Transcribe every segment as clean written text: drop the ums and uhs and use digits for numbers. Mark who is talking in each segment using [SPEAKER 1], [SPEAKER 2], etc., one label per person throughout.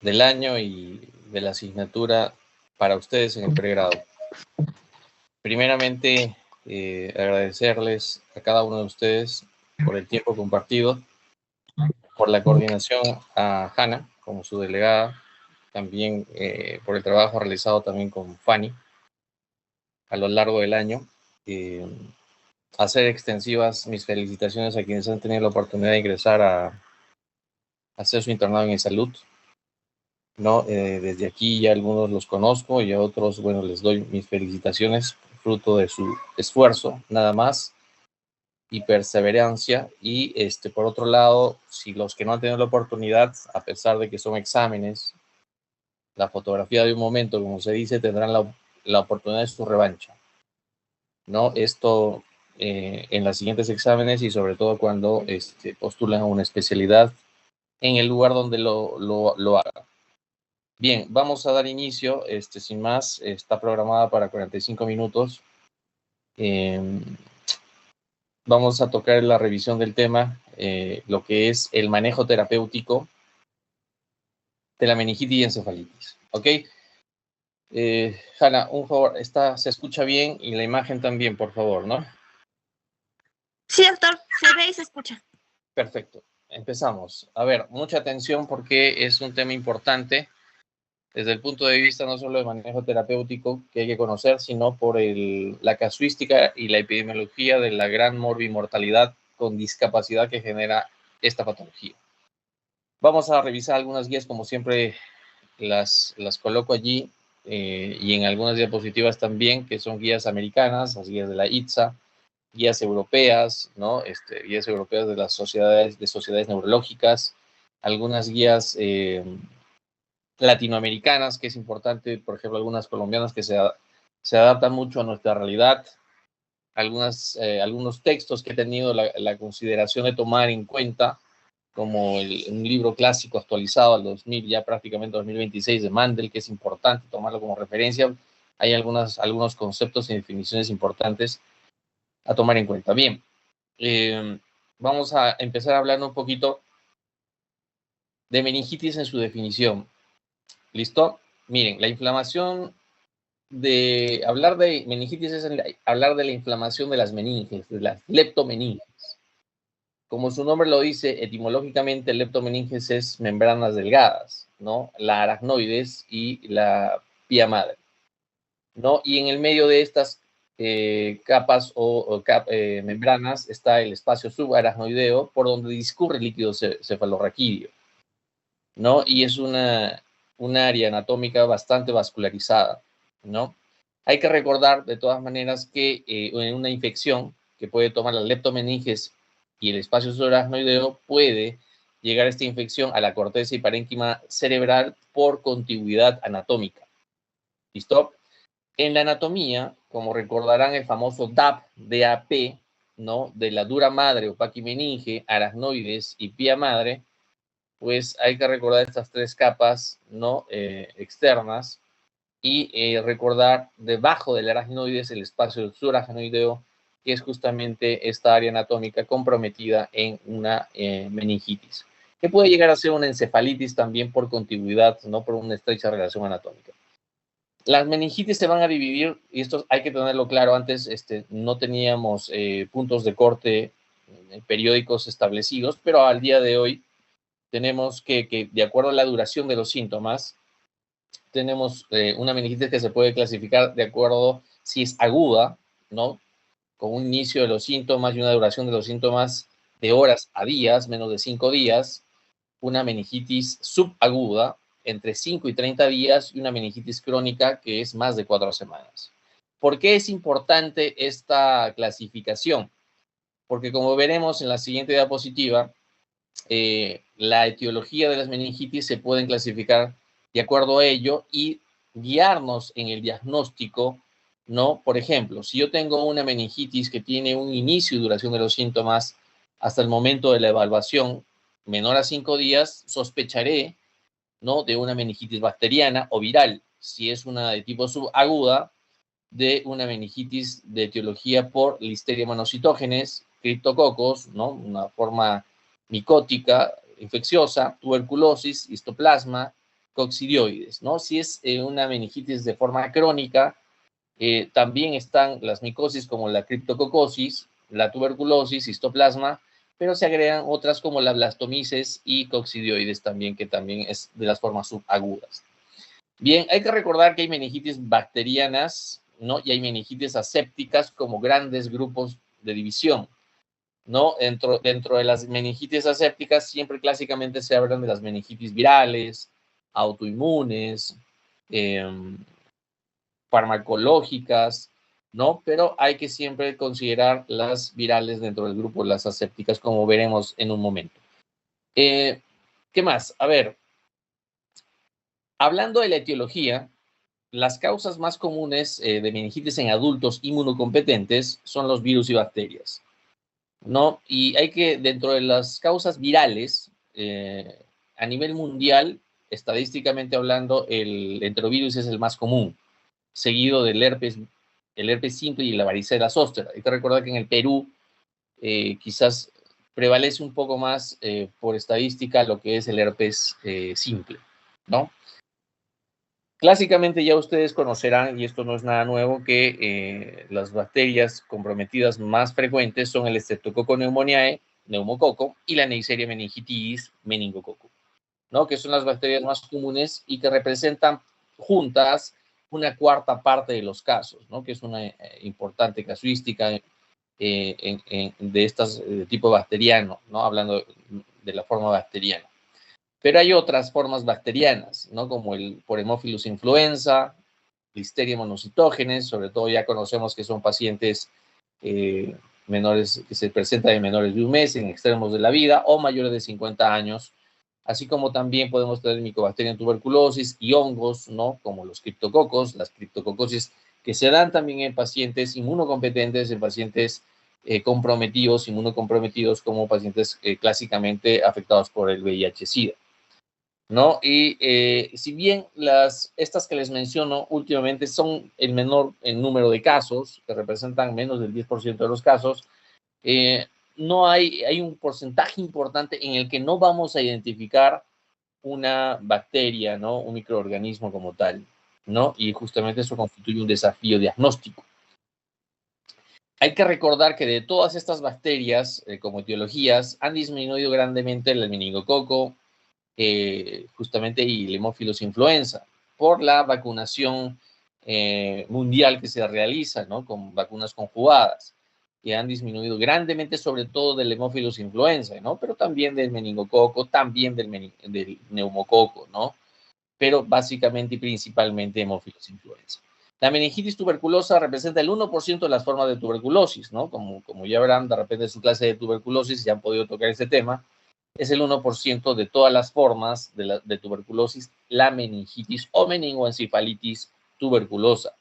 [SPEAKER 1] del año y de la asignatura para ustedes en el pregrado. Primeramente, agradecerles a cada uno de ustedes por el tiempo compartido, por la coordinación a Hanna como su delegada, también por el trabajo realizado también con Fanny a lo largo del año. Hacer extensivas mis felicitaciones a quienes han tenido la oportunidad de ingresar a hacer su internado en salud, ¿no? Desde aquí ya algunos los conozco y a otros, bueno, les doy mis felicitaciones, fruto de su esfuerzo, nada más, y perseverancia. Y por otro lado, si los que no han tenido la oportunidad, a pesar de que son exámenes, la fotografía de un momento, como se dice, tendrán la oportunidad de su revancha, ¿no? Esto en los siguientes exámenes y sobre todo cuando postulan a una especialidad en el lugar donde lo hagan. Bien, vamos a dar inicio, sin más, está programada para 45 minutos. Vamos a tocar la revisión del tema, lo que es el manejo terapéutico de la meningitis y encefalitis. ¿Ok? Hanna, un favor, se escucha bien y la imagen también, por favor, ¿no?
[SPEAKER 2] Sí, doctor, se ve y se escucha.
[SPEAKER 1] Perfecto, empezamos. A ver, mucha atención porque es un tema importante desde el punto de vista no solo del manejo terapéutico que hay que conocer, sino por la casuística y la epidemiología de la gran morbimortalidad con discapacidad que genera esta patología. Vamos a revisar algunas guías, como siempre las coloco allí, y en algunas diapositivas también, que son guías americanas, las guías de la ITSA, guías europeas, ¿no? Guías europeas de las sociedades neurológicas, algunas guías latinoamericanas, que es importante, por ejemplo, algunas colombianas que se adaptan mucho a nuestra realidad, algunos textos que he tenido la consideración de tomar en cuenta, como un libro clásico actualizado al 2000, ya prácticamente 2026 de Mandel, que es importante tomarlo como referencia. Hay algunos conceptos y definiciones importantes a tomar en cuenta. Bien, vamos a empezar hablando un poquito de meningitis en su definición. ¿Listo? Miren, la inflamación hablar de meningitis es hablar de la inflamación de las meninges, de las leptomeninges. Como su nombre lo dice, etimológicamente leptomeninges es membranas delgadas, ¿no? La aracnoides y la pía madre, ¿no? Y en el medio de estas capas membranas está el espacio subaracnoideo por donde discurre el líquido cefalorraquídeo, ¿no? Y es una área anatómica bastante vascularizada, ¿no? Hay que recordar de todas maneras que en una infección que puede tomar la leptomeninges y el espacio subaracnoideo, puede llegar esta infección a la corteza y parénquima cerebral por contigüidad anatómica. ¿Listo? En la anatomía, como recordarán el famoso DAP, ¿no? De la dura madre o paquimeninge, aracnoides y pía madre, pues hay que recordar estas tres capas, ¿no? Externas, y recordar debajo del aracnoides el espacio subaracnoideo, que es justamente esta área anatómica comprometida en una meningitis, que puede llegar a ser una encefalitis también por contigüidad, ¿no? Por una estrecha relación anatómica. Las meningitis se van a dividir, y esto hay que tenerlo claro, antes no teníamos puntos de corte periódicos establecidos, pero al día de hoy tenemos que de acuerdo a la duración de los síntomas, tenemos una meningitis que se puede clasificar de acuerdo si es aguda, ¿no? Con un inicio de los síntomas y una duración de los síntomas de horas a días, menos de 5 días, una meningitis subaguda entre 5 y 30 días y una meningitis crónica que es más de 4 semanas. ¿Por qué es importante esta clasificación? Porque como veremos en la siguiente diapositiva, la etiología de las meningitis se pueden clasificar de acuerdo a ello y guiarnos en el diagnóstico, ¿no? Por ejemplo, si yo tengo una meningitis que tiene un inicio y duración de los síntomas hasta el momento de la evaluación menor a 5 días, sospecharé, ¿no? De una meningitis bacteriana o viral. Si es una de tipo subaguda, de una meningitis de etiología por Listeria monocytogenes, criptococos, ¿no? Una forma micótica, infecciosa, tuberculosis, histoplasma, coccidioides, ¿no? Si es una meningitis de forma crónica, también están las micosis como la criptococosis, la tuberculosis, histoplasma, pero se agregan otras como la blastomices y coccidioides también, que también es de las formas subagudas. Bien, hay que recordar que hay meningitis bacterianas, ¿no? Y hay meningitis asépticas como grandes grupos de división, ¿no? Dentro de las meningitis asépticas siempre clásicamente se hablan de las meningitis virales, autoinmunes, farmacológicas, ¿no? Pero hay que siempre considerar las virales dentro del grupo de las asépticas, como veremos en un momento. ¿Qué más? A ver, hablando de la etiología, las causas más comunes de meningitis en adultos inmunocompetentes son los virus y bacterias, ¿no? Y hay que, dentro de las causas virales, a nivel mundial, estadísticamente hablando, el enterovirus es el más común, seguido del el herpes simple y la varicela zóstera. Hay que recordar que en el Perú quizás prevalece un poco más por estadística lo que es el herpes simple, ¿no? Clásicamente ya ustedes conocerán, y esto no es nada nuevo, que las bacterias comprometidas más frecuentes son el Streptococcus pneumoniae, neumococo, y la Neisseria meningitis, meningococo, ¿no? Que son las bacterias más comunes y que representan juntas una cuarta parte de los casos, ¿no? Que es una importante casuística de estas tipo bacteriano, ¿no? Hablando de la forma bacteriana. Pero hay otras formas bacterianas, ¿no? Como el por Haemophilus influenza, Listeria monocytogenes, sobre todo ya conocemos que son pacientes menores, que se presentan en menores de un mes, en extremos de la vida, o mayores de 50 años, así como también podemos tener Mycobacterium tuberculosis y hongos, ¿no? Como los criptococos, las criptococosis, que se dan también en pacientes inmunocompetentes, en pacientes comprometidos, inmunocomprometidos, como pacientes clásicamente afectados por el VIH-Sida, ¿no? Y si bien estas que les menciono últimamente son el menor en número de casos, que representan menos del 10% de los casos, no hay un porcentaje importante en el que no vamos a identificar una bacteria, ¿no? Un microorganismo como tal, ¿no? Y justamente eso constituye un desafío diagnóstico. Hay que recordar que de todas estas bacterias, como etiologías, han disminuido grandemente el meningococo, justamente y el Haemophilus influenza, por la vacunación mundial que se realiza, ¿no? Con vacunas conjugadas, que han disminuido grandemente, sobre todo del Haemophilus influenza, ¿no? Pero también del meningococo, también del neumococo, ¿no? Pero básicamente y principalmente Haemophilus influenza. La meningitis tuberculosa representa el 1% de las formas de tuberculosis, ¿no? Como ya verán de repente en su clase de tuberculosis, ya han podido tocar este tema, es el 1% de todas las formas de tuberculosis, la meningitis o meningoencefalitis tuberculosa,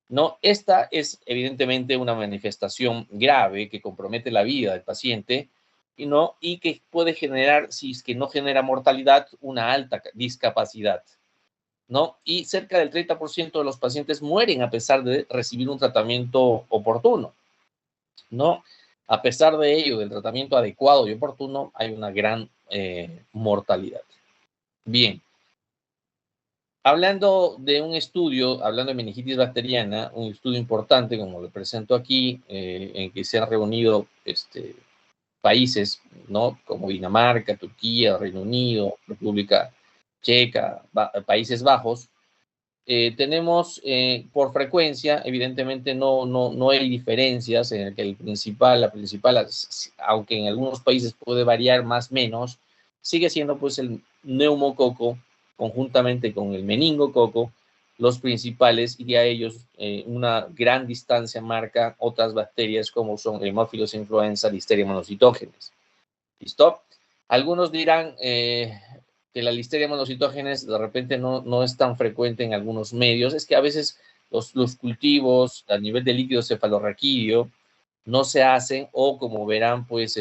[SPEAKER 1] ¿no? Esta es evidentemente una manifestación grave que compromete la vida del paciente y que puede generar, si es que no genera mortalidad, una alta discapacidad, ¿no? Y cerca del 30% de los pacientes mueren a pesar de recibir un tratamiento oportuno, ¿no? A pesar de ello, del tratamiento adecuado y oportuno, hay una gran mortalidad. Bien. Hablando de un estudio, hablando de meningitis bacteriana, un estudio importante, como lo presento aquí, en que se han reunido países, ¿no? Como Dinamarca, Turquía, Reino Unido, República Checa, Países Bajos. Tenemos por frecuencia, evidentemente no hay diferencias en el que la principal, aunque en algunos países puede variar más o menos, sigue siendo pues el neumococo conjuntamente con el meningococo los principales, y a ellos una gran distancia marca otras bacterias como son Haemophilus influenza, Listeria monocytogenes. ¿Listo? Algunos dirán que la Listeria monocytogenes de repente no es tan frecuente en algunos medios. Es que a veces los cultivos a nivel de líquido cefalorraquídeo no se hacen, o como verán, pues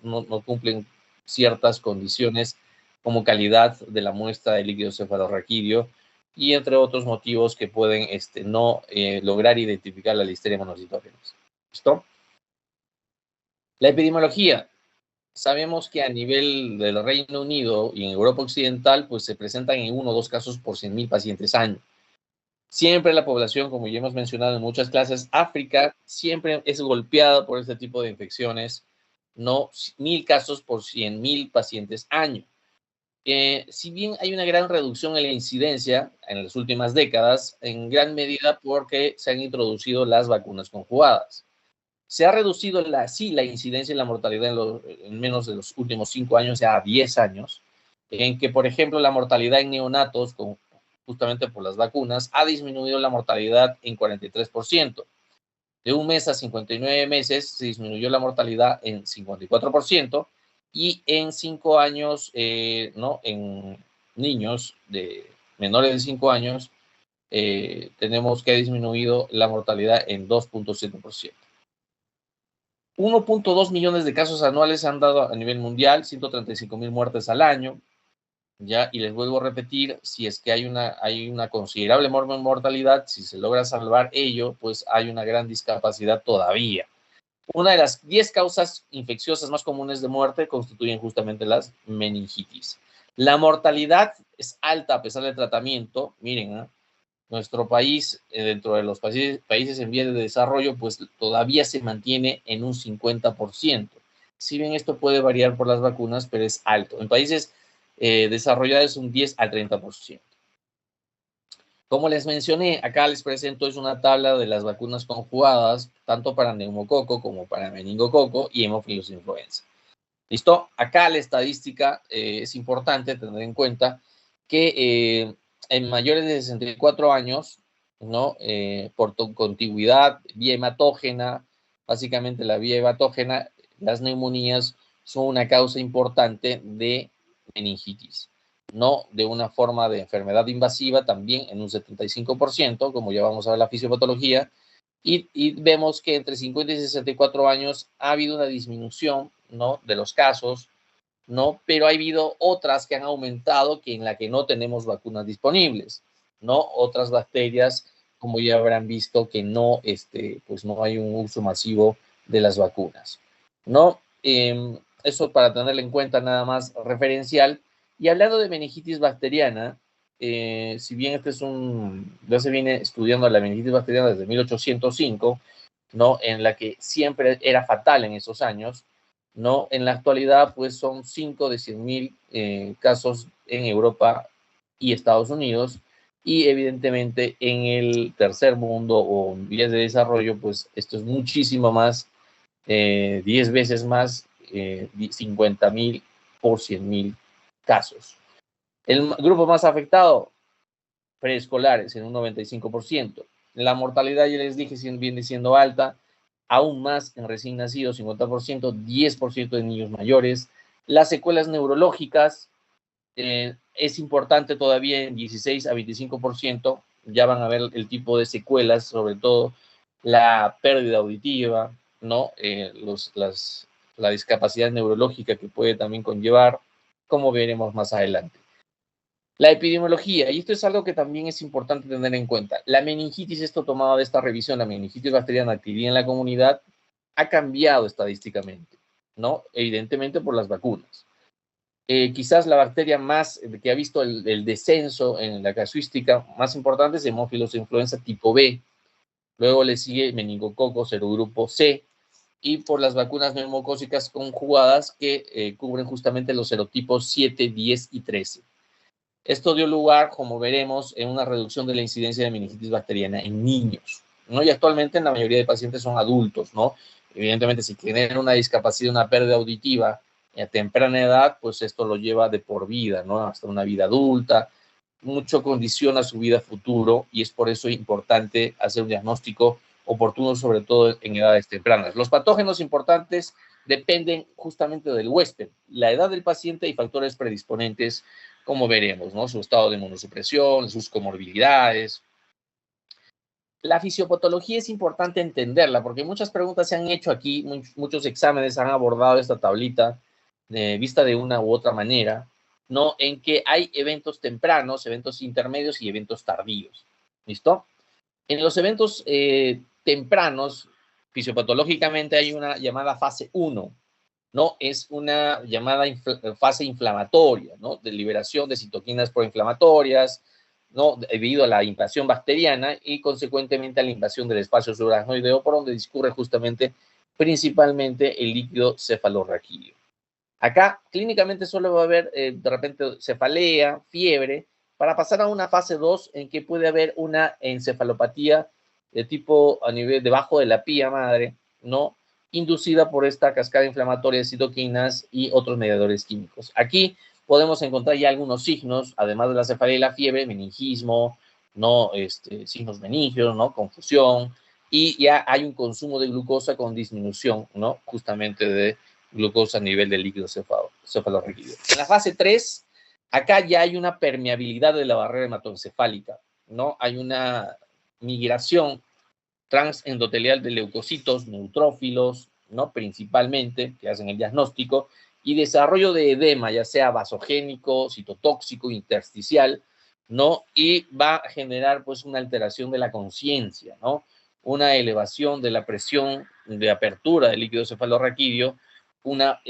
[SPEAKER 1] no cumplen ciertas condiciones como calidad de la muestra de líquido cefalorraquídeo, y entre otros motivos que pueden no lograr identificar la Listeria monocytogenes. ¿Listo? La epidemiología. sabemos que a nivel del Reino Unido y en Europa Occidental, pues se presentan en 1 o 2 casos por 100.000 pacientes año. Siempre la población, como ya hemos mencionado en muchas clases, África siempre es golpeada por este tipo de infecciones, no 1.000 casos por 100.000 pacientes año. Si bien hay una gran reducción en la incidencia en las últimas décadas, en gran medida porque se han introducido las vacunas conjugadas. Se ha reducido la incidencia y la mortalidad en menos de los últimos 5 años, ya a 10 años, en que, por ejemplo, la mortalidad en neonatos, justamente por las vacunas, ha disminuido la mortalidad en 43%. De 1 mes a 59 meses se disminuyó la mortalidad en 54%, y en 5 años, ¿no? En niños de menores de 5 años, tenemos que ha disminuido la mortalidad en 2.7%. 1.2 millones de casos anuales se han dado a nivel mundial, 135.000 muertes al año, ¿ya? Y les vuelvo a repetir, si es que hay una considerable mortalidad, si se logra salvar ello, pues hay una gran discapacidad todavía. Una de las 10 causas infecciosas más comunes de muerte constituyen justamente las meningitis. La mortalidad es alta a pesar del tratamiento. Miren, ¿eh? Nuestro país, dentro de los países en vías de desarrollo, pues todavía se mantiene en un 50%. Si bien esto puede variar por las vacunas, pero es alto. En países desarrollados un 10 al 30%. Como les mencioné, acá les presento es una tabla de las vacunas conjugadas, tanto para neumococo como para meningococo y hemófilos influenza. ¿Listo? Acá la estadística es importante tener en cuenta que en mayores de 64 años, ¿no? Por contigüidad, vía hematógena, básicamente la vía hematógena, las neumonías son una causa importante de meningitis, no de una forma de enfermedad invasiva, también en un 75%, como ya vamos a ver la fisiopatología, y vemos que entre 50 y 64 años ha habido una disminución, ¿no? De los casos, ¿no? Pero ha habido otras que han aumentado, que en la que no tenemos vacunas disponibles, ¿no? Otras bacterias, como ya habrán visto, que no, pues no hay un uso masivo de las vacunas, ¿no? Eso para tenerlo en cuenta nada más referencial. Y hablando de meningitis bacteriana, si bien ya se viene estudiando la meningitis bacteriana desde 1805, ¿no? En la que siempre era fatal en esos años, ¿no? En la actualidad, pues son 5 de 100.000 casos en Europa y Estados Unidos, y evidentemente en el tercer mundo o en vías de desarrollo, pues esto es muchísimo más, 10 veces más, 50.000 por 100.000 casos. El grupo más afectado, preescolares, en un 95%. La mortalidad, ya les dije, viene siendo alta, aún más en recién nacidos, 50%, 10% de niños mayores. Las secuelas neurológicas, es importante todavía en 16 a 25%, ya van a ver el tipo de secuelas, sobre todo la pérdida auditiva, ¿no? La discapacidad neurológica que puede también conllevar, como veremos más adelante. La epidemiología, y esto es algo que también es importante tener en cuenta. La meningitis, esto tomado de esta revisión, la meningitis bacteriana adquirida en la comunidad, ha cambiado estadísticamente, ¿no? Evidentemente por las vacunas. Quizás la bacteria más que ha visto el descenso en la casuística más importante es Haemophilus influenza tipo B. Luego le sigue meningococo serogrupo C, y por las vacunas neumocócicas conjugadas que cubren justamente los serotipos 7, 10 y 13. Esto dio lugar, como veremos, en una reducción de la incidencia de meningitis bacteriana en niños, ¿no? Y actualmente en la mayoría de pacientes son adultos, ¿no? Evidentemente, si tienen una discapacidad, una pérdida auditiva a temprana edad, pues esto lo lleva de por vida, ¿no? Hasta una vida adulta. Mucho condiciona su vida futuro, y es por eso importante hacer un diagnóstico oportuno, sobre todo en edades tempranas. Los patógenos importantes dependen justamente del huésped, la edad del paciente y factores predisponentes, como veremos, ¿no? Su estado de inmunosupresión, sus comorbilidades. La fisiopatología es importante entenderla, porque muchas preguntas se han hecho aquí, muchos exámenes han abordado esta tablita vista de una u otra manera, ¿no? En que hay eventos tempranos, eventos intermedios y eventos tardíos. ¿Listo? En los eventos tempranos, fisiopatológicamente hay una llamada fase 1, ¿no? Es una llamada fase inflamatoria, ¿no? De liberación de citoquinas proinflamatorias, ¿no? Debido a la invasión bacteriana y consecuentemente a la invasión del espacio subaracnoideo por donde discurre justamente principalmente el líquido cefalorraquídeo. Acá clínicamente solo va a haber de repente cefalea, fiebre, para pasar a una fase 2 en que puede haber una encefalopatía de tipo a nivel debajo de la pía madre, ¿no? Inducida por esta cascada inflamatoria de citoquinas y otros mediadores químicos. Aquí podemos encontrar ya algunos signos, además de la cefalea y la fiebre, meningismo, ¿no? Signos meningios, ¿no? Confusión, y ya hay un consumo de glucosa con disminución, ¿no? Justamente de glucosa a nivel del líquido cefalorraquídeo. En la fase 3, acá ya hay una permeabilidad de la barrera hematoencefálica, ¿no? Hay una migración transendotelial de leucocitos, neutrófilos, ¿no? Principalmente, que hacen el diagnóstico, y desarrollo de edema, ya sea vasogénico, citotóxico, intersticial, ¿no? Y va a generar, pues, una alteración de la conciencia, ¿no? Una elevación de la presión de apertura del líquido cefalorraquídeo, una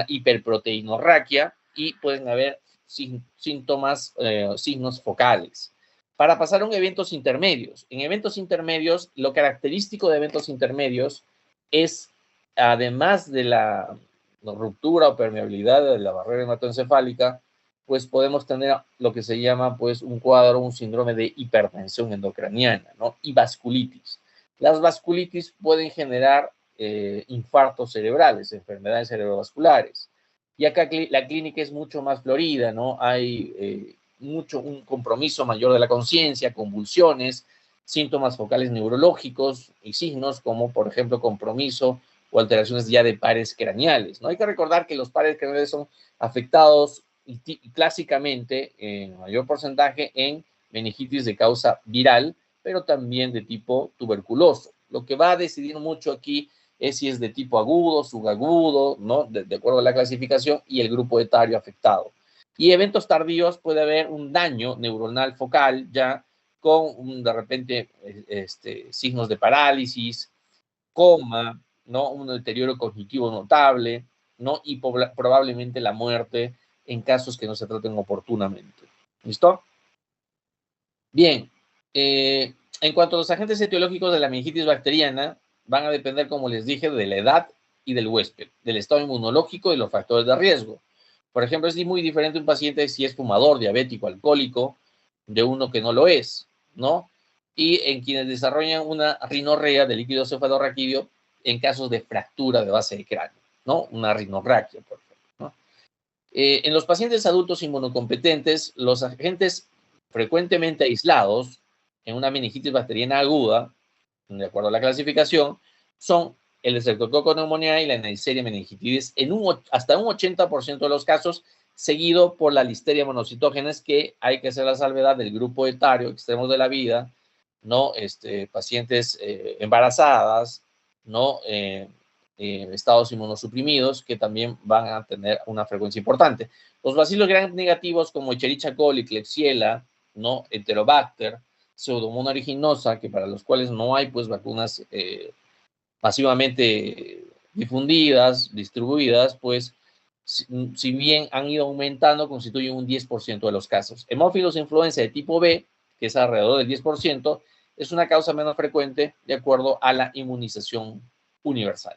[SPEAKER 1] hiperproteinorraquia y pueden haber síntomas, signos focales. Para pasar a un eventos intermedios. En eventos intermedios, lo característico de eventos intermedios es, además de la ruptura o permeabilidad de la barrera hematoencefálica, pues podemos tener lo que se llama pues un cuadro, un síndrome de hipertensión endocraniana, ¿no? Y vasculitis. Las vasculitis pueden generar infartos cerebrales, enfermedades cerebrovasculares. Y acá la clínica es mucho más florida, ¿no? Hay un compromiso mayor de la conciencia, convulsiones, síntomas focales neurológicos y signos como, por ejemplo, compromiso o alteraciones ya de pares craneales, ¿no? Hay que recordar que los pares craneales son afectados clásicamente en mayor porcentaje en meningitis de causa viral, pero también de tipo tuberculoso. Lo que va a decidir mucho aquí es si es de tipo agudo, subagudo, ¿no? De acuerdo a la clasificación y el grupo etario afectado. Y eventos tardíos puede haber un daño neuronal focal ya con de repente signos de parálisis, coma, ¿no? Un deterioro cognitivo notable, ¿no? Y probablemente la muerte en casos que no se traten oportunamente. ¿Listo? Bien. En cuanto a los agentes etiológicos de la meningitis bacteriana, van a depender, como les dije, de la edad y del huésped, del estado inmunológico y los factores de riesgo. Por ejemplo, es muy diferente un paciente si es fumador, diabético, alcohólico, de uno que no lo es, ¿no? Y en quienes desarrollan una rinorrea de líquido cefalorraquídeo en casos de fractura de base de cráneo, ¿no? Una rinorraquia, por ejemplo, ¿no? En los pacientes adultos inmunocompetentes, los agentes frecuentemente aislados en una meningitis bacteriana aguda, de acuerdo a la clasificación, son el Streptococcus pneumoniae y la Neisseria meningitidis en hasta un 80% de los casos, seguido por la Listeria monocitógenes, que hay que hacer la salvedad del grupo etario, extremos de la vida, ¿no? Pacientes embarazadas, ¿no? Estados inmunosuprimidos, que también van a tener una frecuencia importante. Los bacilos gram negativos como Escherichia coli, Klebsiella, ¿no? Enterobacter, Pseudomonas aeruginosa, que para los cuales no hay pues vacunas masivamente difundidas, distribuidas, pues si bien han ido aumentando, constituyen un 10% de los casos. Hemófilos influenza de tipo B, que es alrededor del 10%, es una causa menos frecuente de acuerdo a la inmunización universal.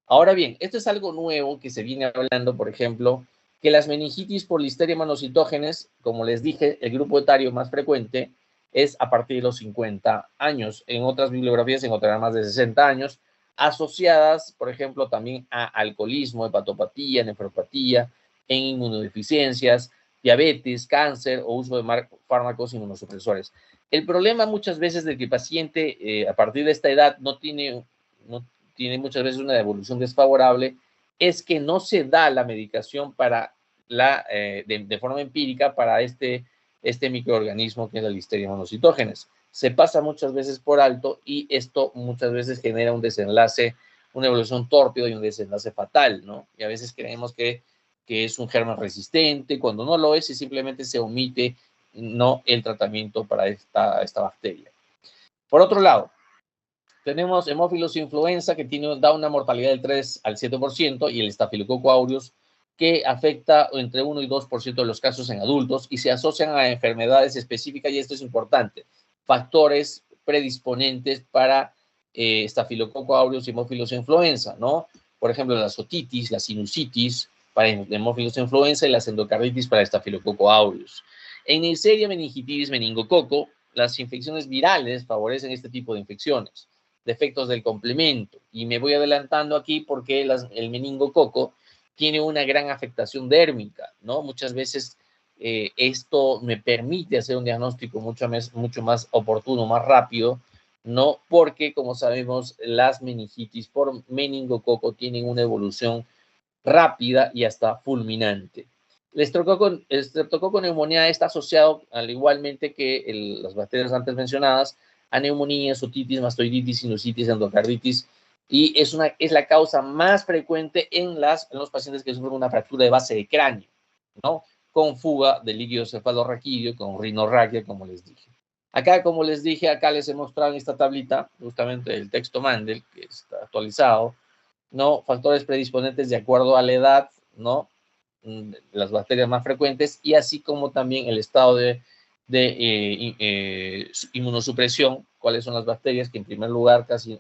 [SPEAKER 1] Ahora bien, esto es algo nuevo que se viene hablando, por ejemplo, que las meningitis por Listeria monocitógenes, como les dije, el grupo etario más frecuente es a partir de los 50 años. En otras bibliografías se encontrarán más de 60 años, asociadas, por ejemplo, también a alcoholismo, hepatopatía, nefropatía, en inmunodeficiencias, diabetes, cáncer o uso de fármacos inmunosupresores. El problema muchas veces de que el paciente a partir de esta edad no tiene muchas veces una evolución desfavorable, es que no se da la medicación para de forma empírica para este microorganismo que es la Listeria monocitógenes. Se pasa muchas veces por alto y esto muchas veces genera un desenlace, una evolución tórpida y un desenlace fatal, ¿no? Y a veces creemos que es un germen resistente, cuando no lo es y simplemente se omite no el tratamiento para esta bacteria. Por otro lado, Tenemos hemófilos influenza que da una mortalidad del 3 al 7% y el estafilococo aureus que afecta entre 1 y 2% de los casos en adultos y se asocian a enfermedades específicas, y esto es importante, factores predisponentes para estafilococo aureus y hemófilos influenza, ¿no? Por ejemplo, la otitis, la sinusitis para hemófilos influenza y las endocarditis para estafilococo aureus. En Neisseria meningitidis meningococo, las infecciones virales favorecen este tipo de infecciones, defectos del complemento, y me voy adelantando aquí porque el meningococo tiene una gran afectación dérmica, ¿no? Muchas veces esto me permite hacer un diagnóstico mucho más oportuno, más rápido, ¿no? Porque, como sabemos, las meningitis por meningococo tienen una evolución rápida y hasta fulminante. El estreptococo neumonía está asociado, al igualmente que las bacterias antes mencionadas, a neumonías, otitis, mastoiditis, sinusitis, endocarditis, y es la causa más frecuente en los pacientes que sufren una fractura de base de cráneo, ¿no? Con fuga de líquido cefalorraquídeo, con rinorraquia, como les dije. Acá, como les dije, acá les he mostrado en esta tablita, justamente el texto Mandel, que está actualizado, ¿no? Factores predisponentes de acuerdo a la edad, ¿no? Las bacterias más frecuentes, y así como también el estado de inmunosupresión, cuáles son las bacterias que en primer lugar casi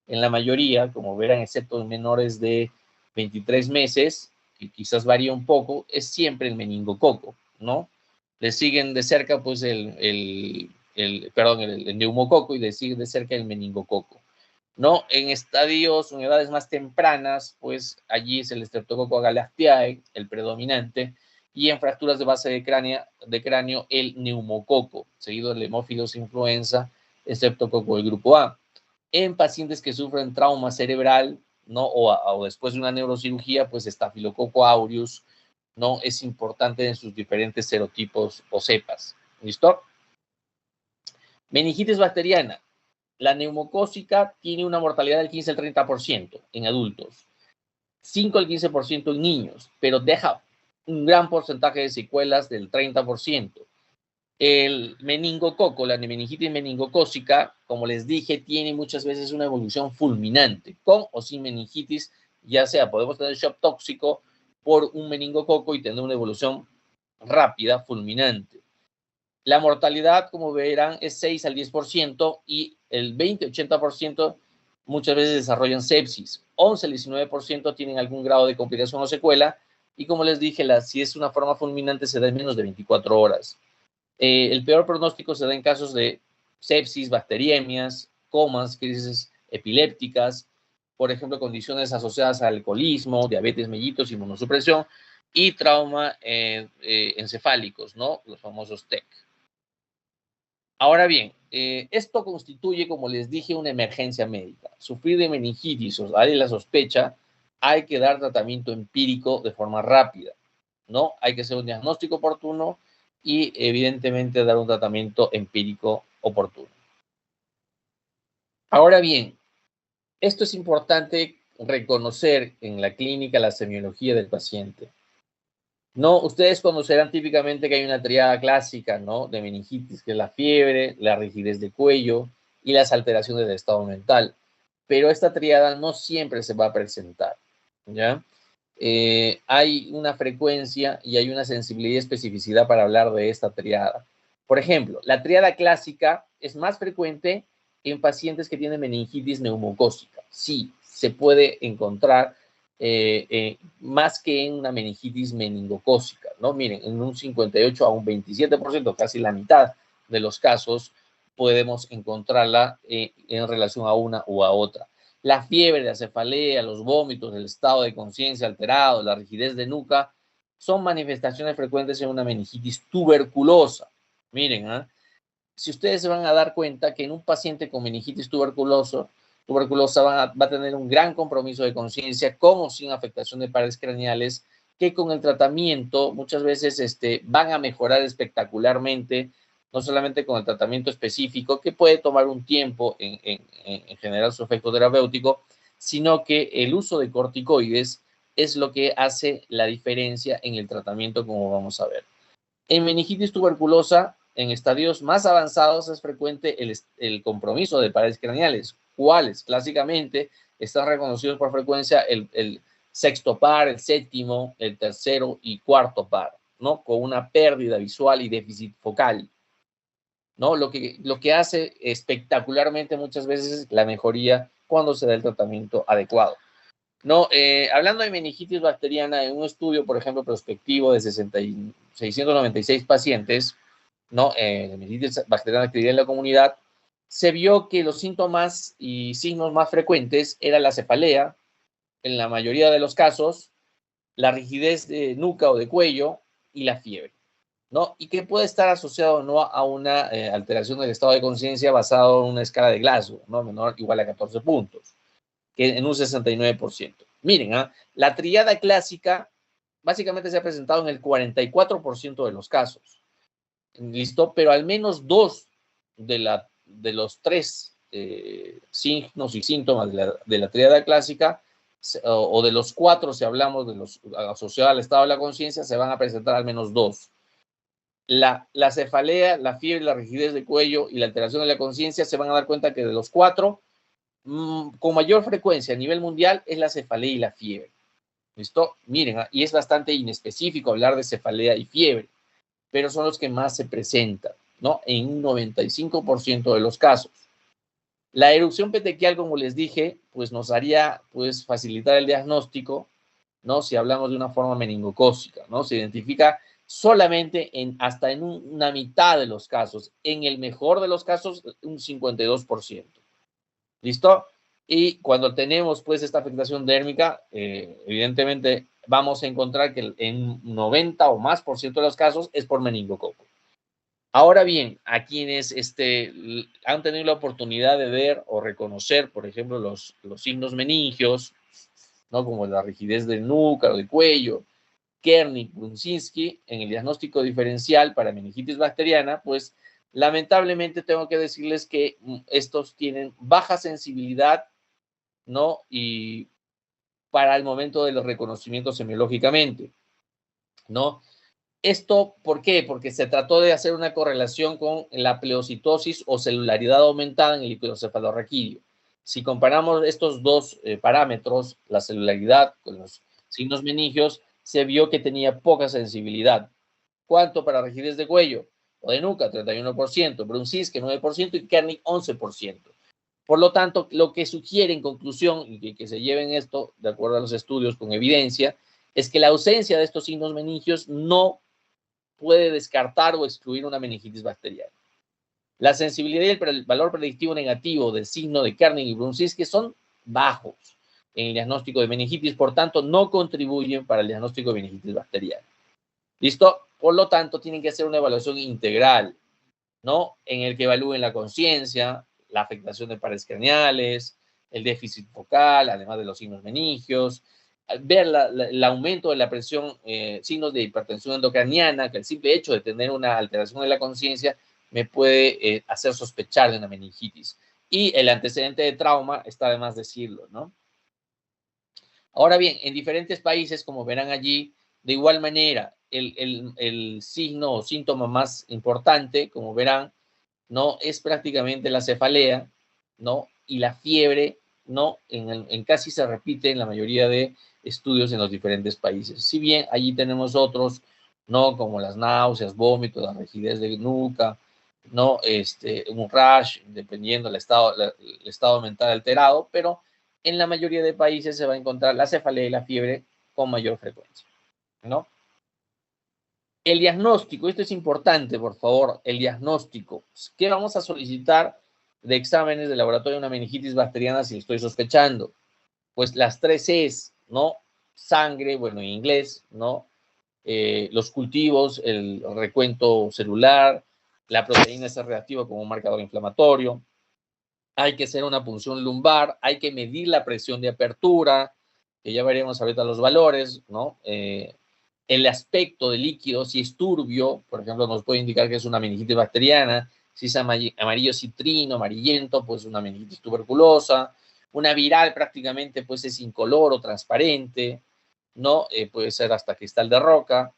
[SPEAKER 1] en la mayoría, como verán, excepto en menores de 23 meses, que quizás varía un poco, es siempre el meningococo, ¿no? Le siguen de cerca pues el neumococo, y le sigue de cerca el meningococo, ¿no? En estadios o edades más tempranas, pues allí es el Streptococcus galastiae, el predominante, y en fracturas de base de cráneo el neumococo, seguido del hemófilos influenza, Streptococcus del grupo A. En pacientes que sufren trauma cerebral, ¿no? O después de una neurocirugía, pues Staphylococcus aureus, ¿no? Es importante en sus diferentes serotipos o cepas. ¿Listo? Meningitis bacteriana. La neumocócica tiene una mortalidad del 15 al 30% en adultos, 5 al 15% en niños, pero deja un gran porcentaje de secuelas del 30%. El meningococo, la meningitis meningocócica, como les dije, tiene muchas veces una evolución fulminante, con o sin meningitis, ya sea podemos tener shock tóxico por un meningococo y tener una evolución rápida, fulminante. La mortalidad, como verán, es 6 al 10% y el 20-80% muchas veces desarrollan sepsis. 11 al 19% tienen algún grado de complicación o secuela, y como les dije, si es una forma fulminante se da en menos de 24 horas. El peor pronóstico se da en casos de sepsis, bacteriemias, comas, crisis epilépticas, por ejemplo, condiciones asociadas al alcoholismo, diabetes mellitus, inmunosupresión y trauma encefálicos, ¿no? Los famosos TEC. Ahora bien, esto constituye, como les dije, una emergencia médica. Sufrir de meningitis o hay la sospecha, hay que dar tratamiento empírico de forma rápida, ¿no? Hay que hacer un diagnóstico oportuno y, evidentemente, dar un tratamiento empírico oportuno. Ahora bien, esto es importante reconocer en la clínica la semiología del paciente. No, ustedes conocerán típicamente que hay una triada clásica, ¿no? De meningitis, que es la fiebre, la rigidez de cuello y las alteraciones del estado mental. Pero esta triada no siempre se va a presentar, ¿ya? Hay una frecuencia y hay una sensibilidad y especificidad para hablar de esta triada. Por ejemplo, la triada clásica es más frecuente en pacientes que tienen meningitis neumocócica. Sí, se puede encontrar más que en una meningitis meningocócica, ¿no? Miren, en un 58 a un 27%, casi la mitad de los casos, podemos encontrarla en relación a una u a otra. La fiebre, la cefalea, los vómitos, el estado de conciencia alterado, la rigidez de nuca, son manifestaciones frecuentes en una meningitis tuberculosa. Miren, ¿eh? Si ustedes se van a dar cuenta que en un paciente con meningitis tuberculosa va a tener un gran compromiso de conciencia, con o sin afectación de paredes craneales, que con el tratamiento muchas veces van a mejorar espectacularmente, no solamente con el tratamiento específico, que puede tomar un tiempo en generar su efecto terapéutico, sino que el uso de corticoides es lo que hace la diferencia en el tratamiento, como vamos a ver. En meningitis tuberculosa, en estadios más avanzados es frecuente el compromiso de paredes craneales, cuales clásicamente están reconocidos por frecuencia el sexto par, el séptimo, el tercero y cuarto par, ¿no? Con una pérdida visual y déficit focal, ¿no? Lo que hace espectacularmente muchas veces la mejoría cuando se da el tratamiento adecuado. No, hablando de meningitis bacteriana, en un estudio, por ejemplo, prospectivo de 696 pacientes, ¿no? De meningitis bacteriana que vivía en la comunidad, se vio que los síntomas y signos más frecuentes eran la cefalea, en la mayoría de los casos, la rigidez de nuca o de cuello y la fiebre, ¿no? Y que puede estar asociado no a una alteración del estado de conciencia basado en una escala de Glasgow, ¿no? Menor o igual a 14 puntos, que en un 69%. Miren, la tríada clásica básicamente se ha presentado en el 44% de los casos. ¿Listo? Pero al menos dos de los tres signos y síntomas de la tríada clásica, o de los cuatro, si hablamos de los asociados al estado de la conciencia, se van a presentar al menos dos. La cefalea, la fiebre, la rigidez de cuello y la alteración de la conciencia, se van a dar cuenta que de los cuatro, con mayor frecuencia a nivel mundial es la cefalea y la fiebre. ¿Listo? Miren, y es bastante inespecífico hablar de cefalea y fiebre, pero son los que más se presentan, ¿no? En un 95% de los casos. La erupción petequial, como les dije, pues nos haría pues facilitar el diagnóstico, ¿no? Si hablamos de una forma meningocócica, ¿no? Se identifica solamente hasta en una mitad de los casos, en el mejor de los casos, un 52%. ¿Listo? Y cuando tenemos pues esta afectación dérmica, evidentemente vamos a encontrar que en 90 o más por ciento de los casos es por meningococo. Ahora bien, a quienes han tenido la oportunidad de ver o reconocer, por ejemplo, los signos meningios, ¿no? Como la rigidez del núcleo, del cuello, Kernig, Brunzinski, en el diagnóstico diferencial para meningitis bacteriana, pues lamentablemente tengo que decirles que estos tienen baja sensibilidad, ¿no? Y para el momento de los reconocimientos semiológicamente, ¿no? Esto, ¿por qué? Porque se trató de hacer una correlación con la pleocitosis o celularidad aumentada en el líquido-cefalorraquídeo. Si comparamos estos dos parámetros, la celularidad con los signos meningios, se vio que tenía poca sensibilidad. ¿Cuánto para rigidez de cuello o de nuca? 31%, Brunzinski 9% y Kernig 11%. Por lo tanto, lo que sugiere en conclusión, y que se lleven esto de acuerdo a los estudios con evidencia, es que la ausencia de estos signos meningios no puede descartar o excluir una meningitis bacteriana. La sensibilidad y el valor predictivo negativo del signo de Kernig y Brunzinski son bajos en el diagnóstico de meningitis, por tanto, no contribuyen para el diagnóstico de meningitis bacteriana. ¿Listo? Por lo tanto, tienen que hacer una evaluación integral, ¿no? En el que evalúen la conciencia, la afectación de paredes craneales, el déficit focal, además de los signos meningios, ver el aumento de la presión, signos de hipertensión endocraniana, que el simple hecho de tener una alteración de la conciencia me puede hacer sospechar de una meningitis. Y el antecedente de trauma, está de más decirlo, ¿no? Ahora bien, en diferentes países, como verán allí, de igual manera, el signo o síntoma más importante, como verán, ¿no? Es prácticamente la cefalea, ¿no? Y la fiebre, ¿no? En casi se repite en la mayoría de estudios en los diferentes países. Si bien allí tenemos otros, ¿no? Como las náuseas, vómitos, la rigidez de nuca, ¿no? Un rash, dependiendo del el estado mental alterado, pero en la mayoría de países se va a encontrar la cefalea y la fiebre con mayor frecuencia, ¿no? El diagnóstico, esto es importante, por favor, el diagnóstico. ¿Qué vamos a solicitar de exámenes de laboratorio de una meningitis bacteriana si estoy sospechando? Pues las 3 Cs, ¿no? Sangre, bueno, en inglés, ¿no? Los cultivos, el recuento celular, la proteína C reactiva como un marcador inflamatorio. Hay que hacer una punción lumbar, hay que medir la presión de apertura, que ya veremos ahorita los valores, ¿no? El aspecto del líquido, si es turbio, por ejemplo, nos puede indicar que es una meningitis bacteriana, si es amarillo citrino, amarillento, pues una meningitis tuberculosa, una viral prácticamente pues es incoloro, transparente, ¿no? Puede ser hasta cristal de roca.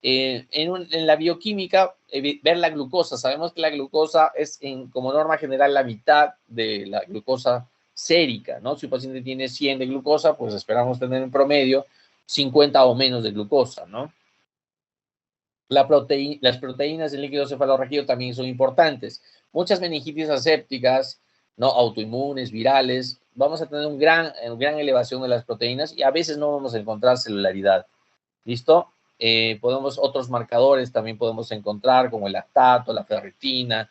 [SPEAKER 1] En la bioquímica, ver la glucosa. Sabemos que la glucosa es, como norma general, la mitad de la glucosa sérica, ¿no? Si un paciente tiene 100 de glucosa, pues esperamos tener en promedio 50 o menos de glucosa, ¿no? Las proteínas del líquido cefalorraquídeo también son importantes. Muchas meningitis asépticas, ¿no? Autoinmunes, virales, vamos a tener una gran elevación de las proteínas y a veces no vamos a encontrar celularidad. ¿Listo? Otros marcadores también podemos encontrar, como el lactato, la ferritina,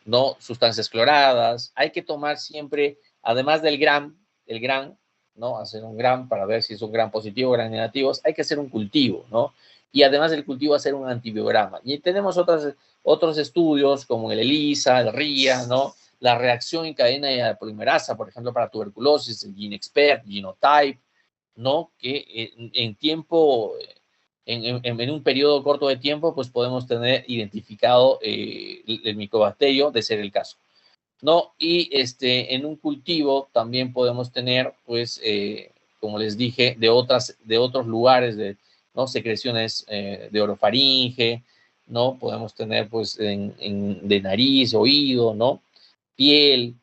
[SPEAKER 1] ¿no? Sustancias cloradas. Hay que tomar siempre, además del GRAM, ¿no? Hacer un GRAM para ver si es un GRAM positivo o GRAM negativo. Hay que hacer un cultivo, ¿no? Y además del cultivo, hacer un antibiograma. Y tenemos otros estudios, como el ELISA, el RIA, ¿no? La reacción en cadena de polimerasa, por ejemplo, para tuberculosis, el GeneXpert, Genotype, ¿no? Que en un periodo corto de tiempo, pues podemos tener identificado el micobacterio, de ser el caso, ¿no? Y en un cultivo también podemos tener, pues, como les dije, de otros lugares, ¿no? Secreciones de orofaringe, ¿no? Podemos tener, pues, de nariz, oído, ¿no? Piel.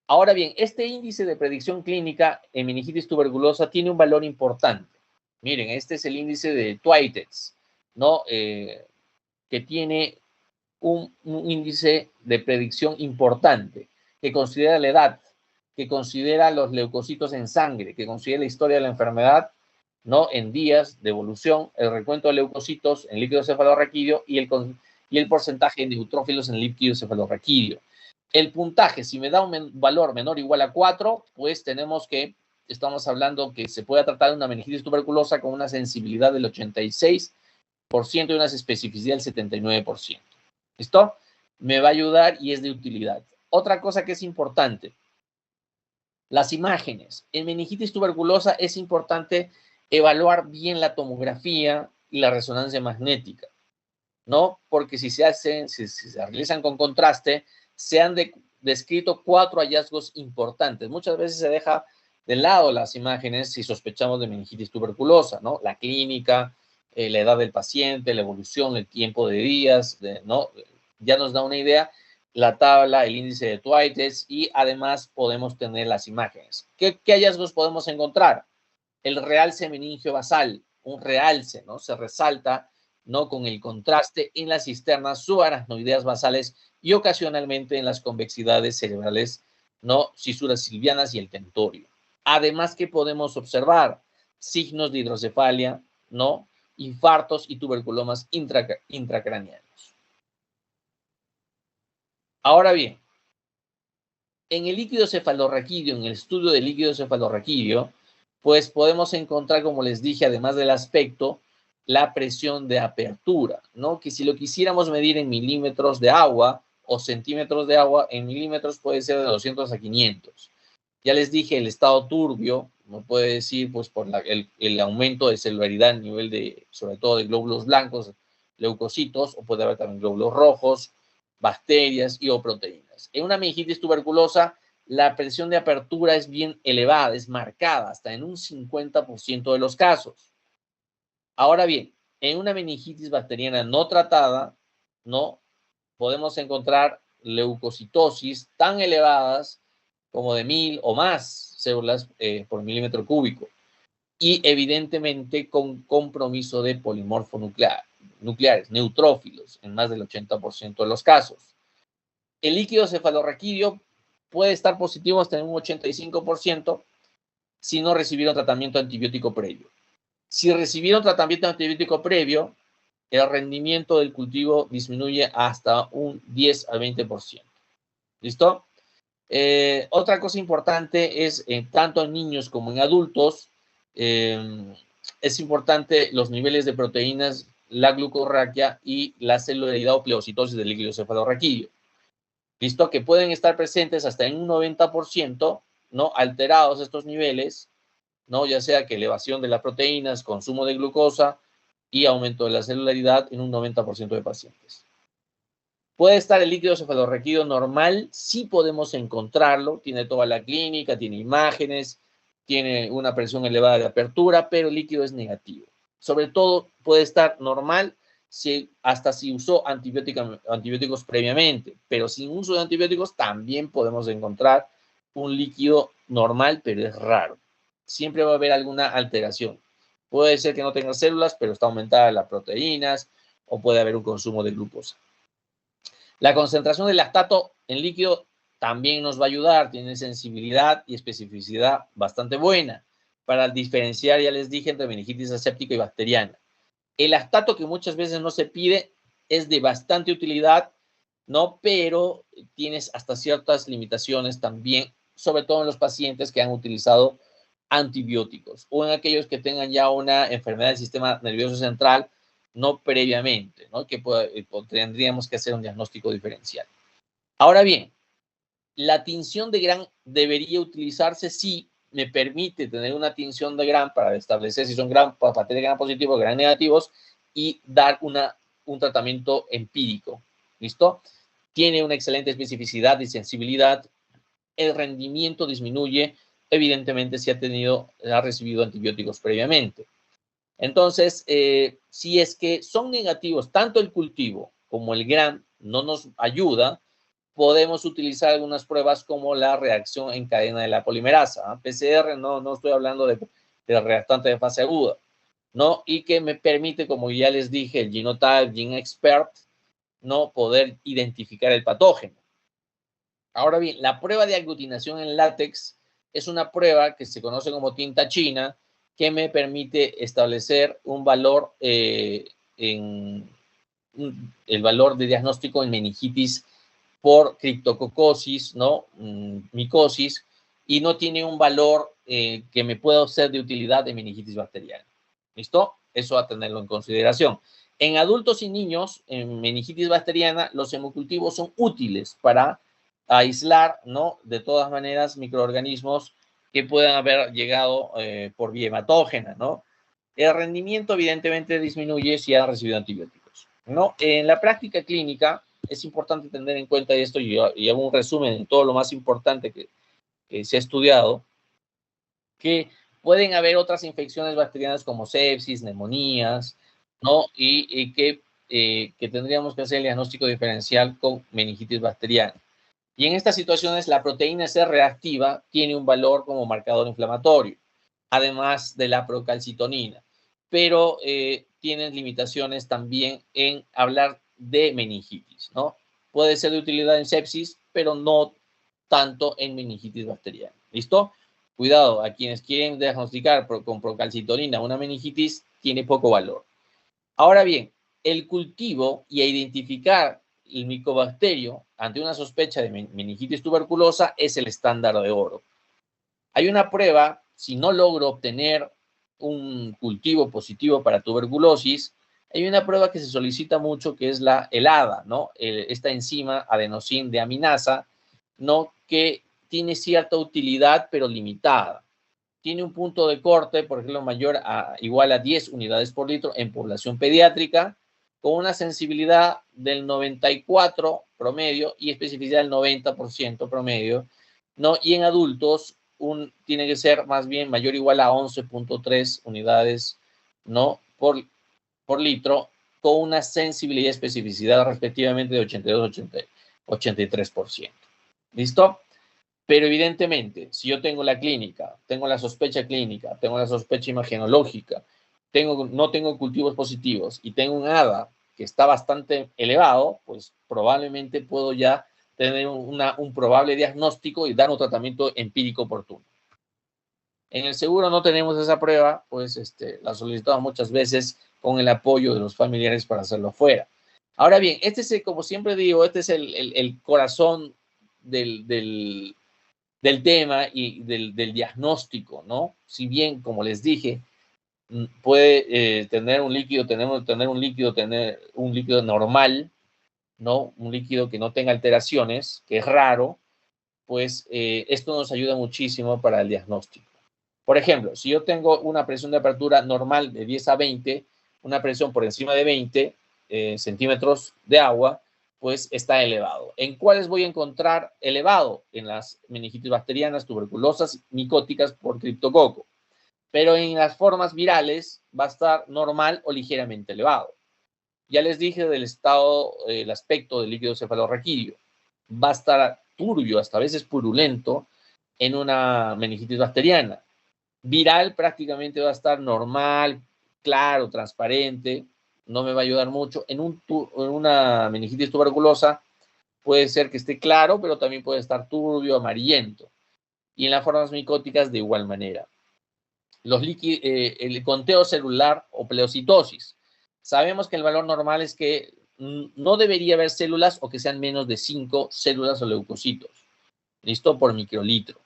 [SPEAKER 1] Ahora bien, este índice de predicción clínica en meningitis tuberculosa tiene un valor importante. Miren, este es el índice de Twitez, ¿no? Que tiene un índice de predicción importante, que considera la edad, que considera los leucocitos en sangre, que considera la historia de la enfermedad, ¿no? En días de evolución, el recuento de leucocitos en líquido cefalorraquídeo y el porcentaje de neutrófilos en líquido cefalorraquídeo. El puntaje, si me da un valor menor o igual a 4, pues estamos hablando que se puede tratar de una meningitis tuberculosa con una sensibilidad del 86% y una especificidad del 79%. ¿Listo? Me va a ayudar y es de utilidad. Otra cosa que es importante, las imágenes. En meningitis tuberculosa es importante evaluar bien la tomografía y la resonancia magnética, ¿no? Porque si se realizan con contraste, se han descrito 4 hallazgos importantes. Muchas veces se deja de lado las imágenes si sospechamos de meningitis tuberculosa, ¿no? La clínica, la edad del paciente, la evolución, el tiempo de días, ¿no? Ya nos da una idea, la tabla, el índice de Twitez y además podemos tener las imágenes. ¿Qué hallazgos podemos encontrar? El realce meningio basal, un realce, ¿no? Se resalta, ¿no? Con el contraste en las cisternas subaracnoideas basales y ocasionalmente en las convexidades cerebrales, ¿no? Cisuras silvianas y el tentorio. Además que podemos observar signos de hidrocefalia, ¿no? Infartos y tuberculomas intracraneanos. Ahora bien, en el líquido cefalorraquídeo, en el estudio del líquido cefalorraquídeo, pues podemos encontrar, como les dije, además del aspecto, la presión de apertura, ¿no? Que si lo quisiéramos medir en milímetros de agua o centímetros de agua, en milímetros puede ser de 200 a 500. Ya les dije, el estado turbio, no puede decir, pues, por el aumento de celularidad a nivel sobre todo de glóbulos blancos, leucocitos, o puede haber también glóbulos rojos, bacterias y o proteínas. En una meningitis tuberculosa, la presión de apertura es bien elevada, es marcada, hasta en un 50% de los casos. Ahora bien, en una meningitis bacteriana no tratada, ¿no? Podemos encontrar leucocitosis tan elevadas como de 1000 o más células por milímetro cúbico y evidentemente con compromiso de polimorfo nucleares, neutrófilos, en más del 80% de los casos. El líquido cefalorraquídeo puede estar positivo hasta en un 85% si no recibieron tratamiento antibiótico previo. Si recibieron tratamiento antibiótico previo, el rendimiento del cultivo disminuye hasta un 10 al 20%. ¿Listo? Otra cosa importante es, tanto en niños como en adultos, es importante los niveles de proteínas, la glucorraquia y la celularidad o pleocitosis del líquido cefalorraquídeo. ¿Listo? Que pueden estar presentes hasta en un 90%, ¿no? Alterados estos niveles, ¿no? Ya sea que elevación de las proteínas, consumo de glucosa y aumento de la celularidad en un 90% de pacientes. Puede estar el líquido cefalorraquídeo normal, sí podemos encontrarlo, tiene toda la clínica, tiene imágenes, tiene una presión elevada de apertura, pero el líquido es negativo. Sobre todo puede estar normal hasta si usó antibióticos previamente, pero sin uso de antibióticos también podemos encontrar un líquido normal, pero es raro. Siempre va a haber alguna alteración. Puede ser que no tenga células, pero está aumentada las proteínas, o puede haber un consumo de glucosa. La concentración de lactato en líquido también nos va a ayudar, tiene sensibilidad y especificidad bastante buena para diferenciar, ya les dije, entre meningitis aséptica y bacteriana. El lactato, que muchas veces no se pide, es de bastante utilidad, ¿no? Pero tienes hasta ciertas limitaciones también, sobre todo en los pacientes que han utilizado antibióticos o en aquellos que tengan ya una enfermedad del sistema nervioso central, no previamente, ¿no? Que tendríamos que hacer un diagnóstico diferencial. Ahora bien, la tinción de Gram debería utilizarse si me permite tener una tinción de Gram para establecer si son papeles de Gram positivos o Gram negativos y dar un tratamiento empírico. ¿Listo? Tiene una excelente especificidad y sensibilidad. El rendimiento disminuye, evidentemente, si ha recibido antibióticos previamente. Entonces, si es que son negativos, tanto el cultivo como el Gram no nos ayuda, podemos utilizar algunas pruebas como la reacción en cadena de la polimerasa. PCR, no estoy hablando de reactante de fase aguda, ¿no? Y que me permite, como ya les dije, el Genotype, GeneXpert, ¿no? Poder identificar el patógeno. Ahora bien, la prueba de aglutinación en látex es una prueba que se conoce como tinta china, que me permite establecer un valor el valor de diagnóstico en meningitis por criptococosis, ¿no? Micosis, y no tiene un valor que me pueda ser de utilidad de meningitis bacteriana. ¿Listo? Eso a tenerlo en consideración. En adultos y niños, en meningitis bacteriana, los hemocultivos son útiles para aislar, ¿no? De todas maneras, microorganismos que puedan haber llegado por vía hematógena, ¿no? El rendimiento, evidentemente, disminuye si han recibido antibióticos, ¿no? En la práctica clínica, es importante tener en cuenta esto y hago un resumen de todo lo más importante que se ha estudiado, que pueden haber otras infecciones bacterianas como sepsis, neumonías, ¿no? Y que tendríamos que hacer el diagnóstico diferencial con meningitis bacteriana. Y en estas situaciones, la proteína C reactiva tiene un valor como marcador inflamatorio, además de la procalcitonina, pero tienen limitaciones también en hablar de meningitis, ¿no? Puede ser de utilidad en sepsis, pero no tanto en meningitis bacteriana. ¿Listo? Cuidado, a quienes quieren diagnosticar con procalcitonina una meningitis, tiene poco valor. Ahora bien, el cultivo y a identificar el micobacterio ante una sospecha de meningitis tuberculosa es el estándar de oro. Hay una prueba, si no logro obtener un cultivo positivo para tuberculosis, hay una prueba que se solicita mucho que es la ADA, ¿no? Esta enzima adenosín deaminasa, ¿no? Que tiene cierta utilidad, pero limitada. Tiene un punto de corte, por ejemplo, igual a 10 unidades por litro en población pediátrica, con una sensibilidad del 94 promedio y especificidad del 90% promedio, ¿no? Y en adultos tiene que ser más bien mayor o igual a 11.3 unidades, ¿no? por litro, con una sensibilidad y especificidad respectivamente de 82 83%. ¿Listo? Pero evidentemente, si yo tengo la clínica, tengo la sospecha clínica, tengo la sospecha imagenológica, no tengo cultivos positivos y tengo un ADA que está bastante elevado, pues probablemente puedo ya tener un probable diagnóstico y dar un tratamiento empírico oportuno. En el seguro no tenemos esa prueba, pues la solicitamos muchas veces con el apoyo de los familiares para hacerlo fuera. Ahora bien, este es, como siempre digo, este es el corazón del tema y del diagnóstico, ¿no? Si bien, como les dije, puede tener un líquido, tener un líquido normal, ¿no? Un líquido que no tenga alteraciones, que es raro, pues esto nos ayuda muchísimo para el diagnóstico. Por ejemplo, si yo tengo una presión de apertura normal de 10 a 20, una presión por encima de 20 centímetros de agua, pues está elevado. ¿En cuáles voy a encontrar elevado? En las meningitis bacterianas, tuberculosas, micóticas por criptococo. pero en las formas virales va a estar normal o ligeramente elevado. Ya les dije del estado, el aspecto del líquido cefalorraquídeo. Va a estar turbio, hasta a veces purulento, en una meningitis bacteriana. Viral prácticamente va a estar normal, claro, transparente, no me va a ayudar mucho. En una meningitis tuberculosa puede ser que esté claro, pero también puede estar turbio, amarillento. Y en las formas micóticas de igual manera. El conteo celular o pleocitosis. Sabemos que el valor normal es que no debería haber células o que sean menos de 5 células o leucocitos. ¿Listo? Por microlitro.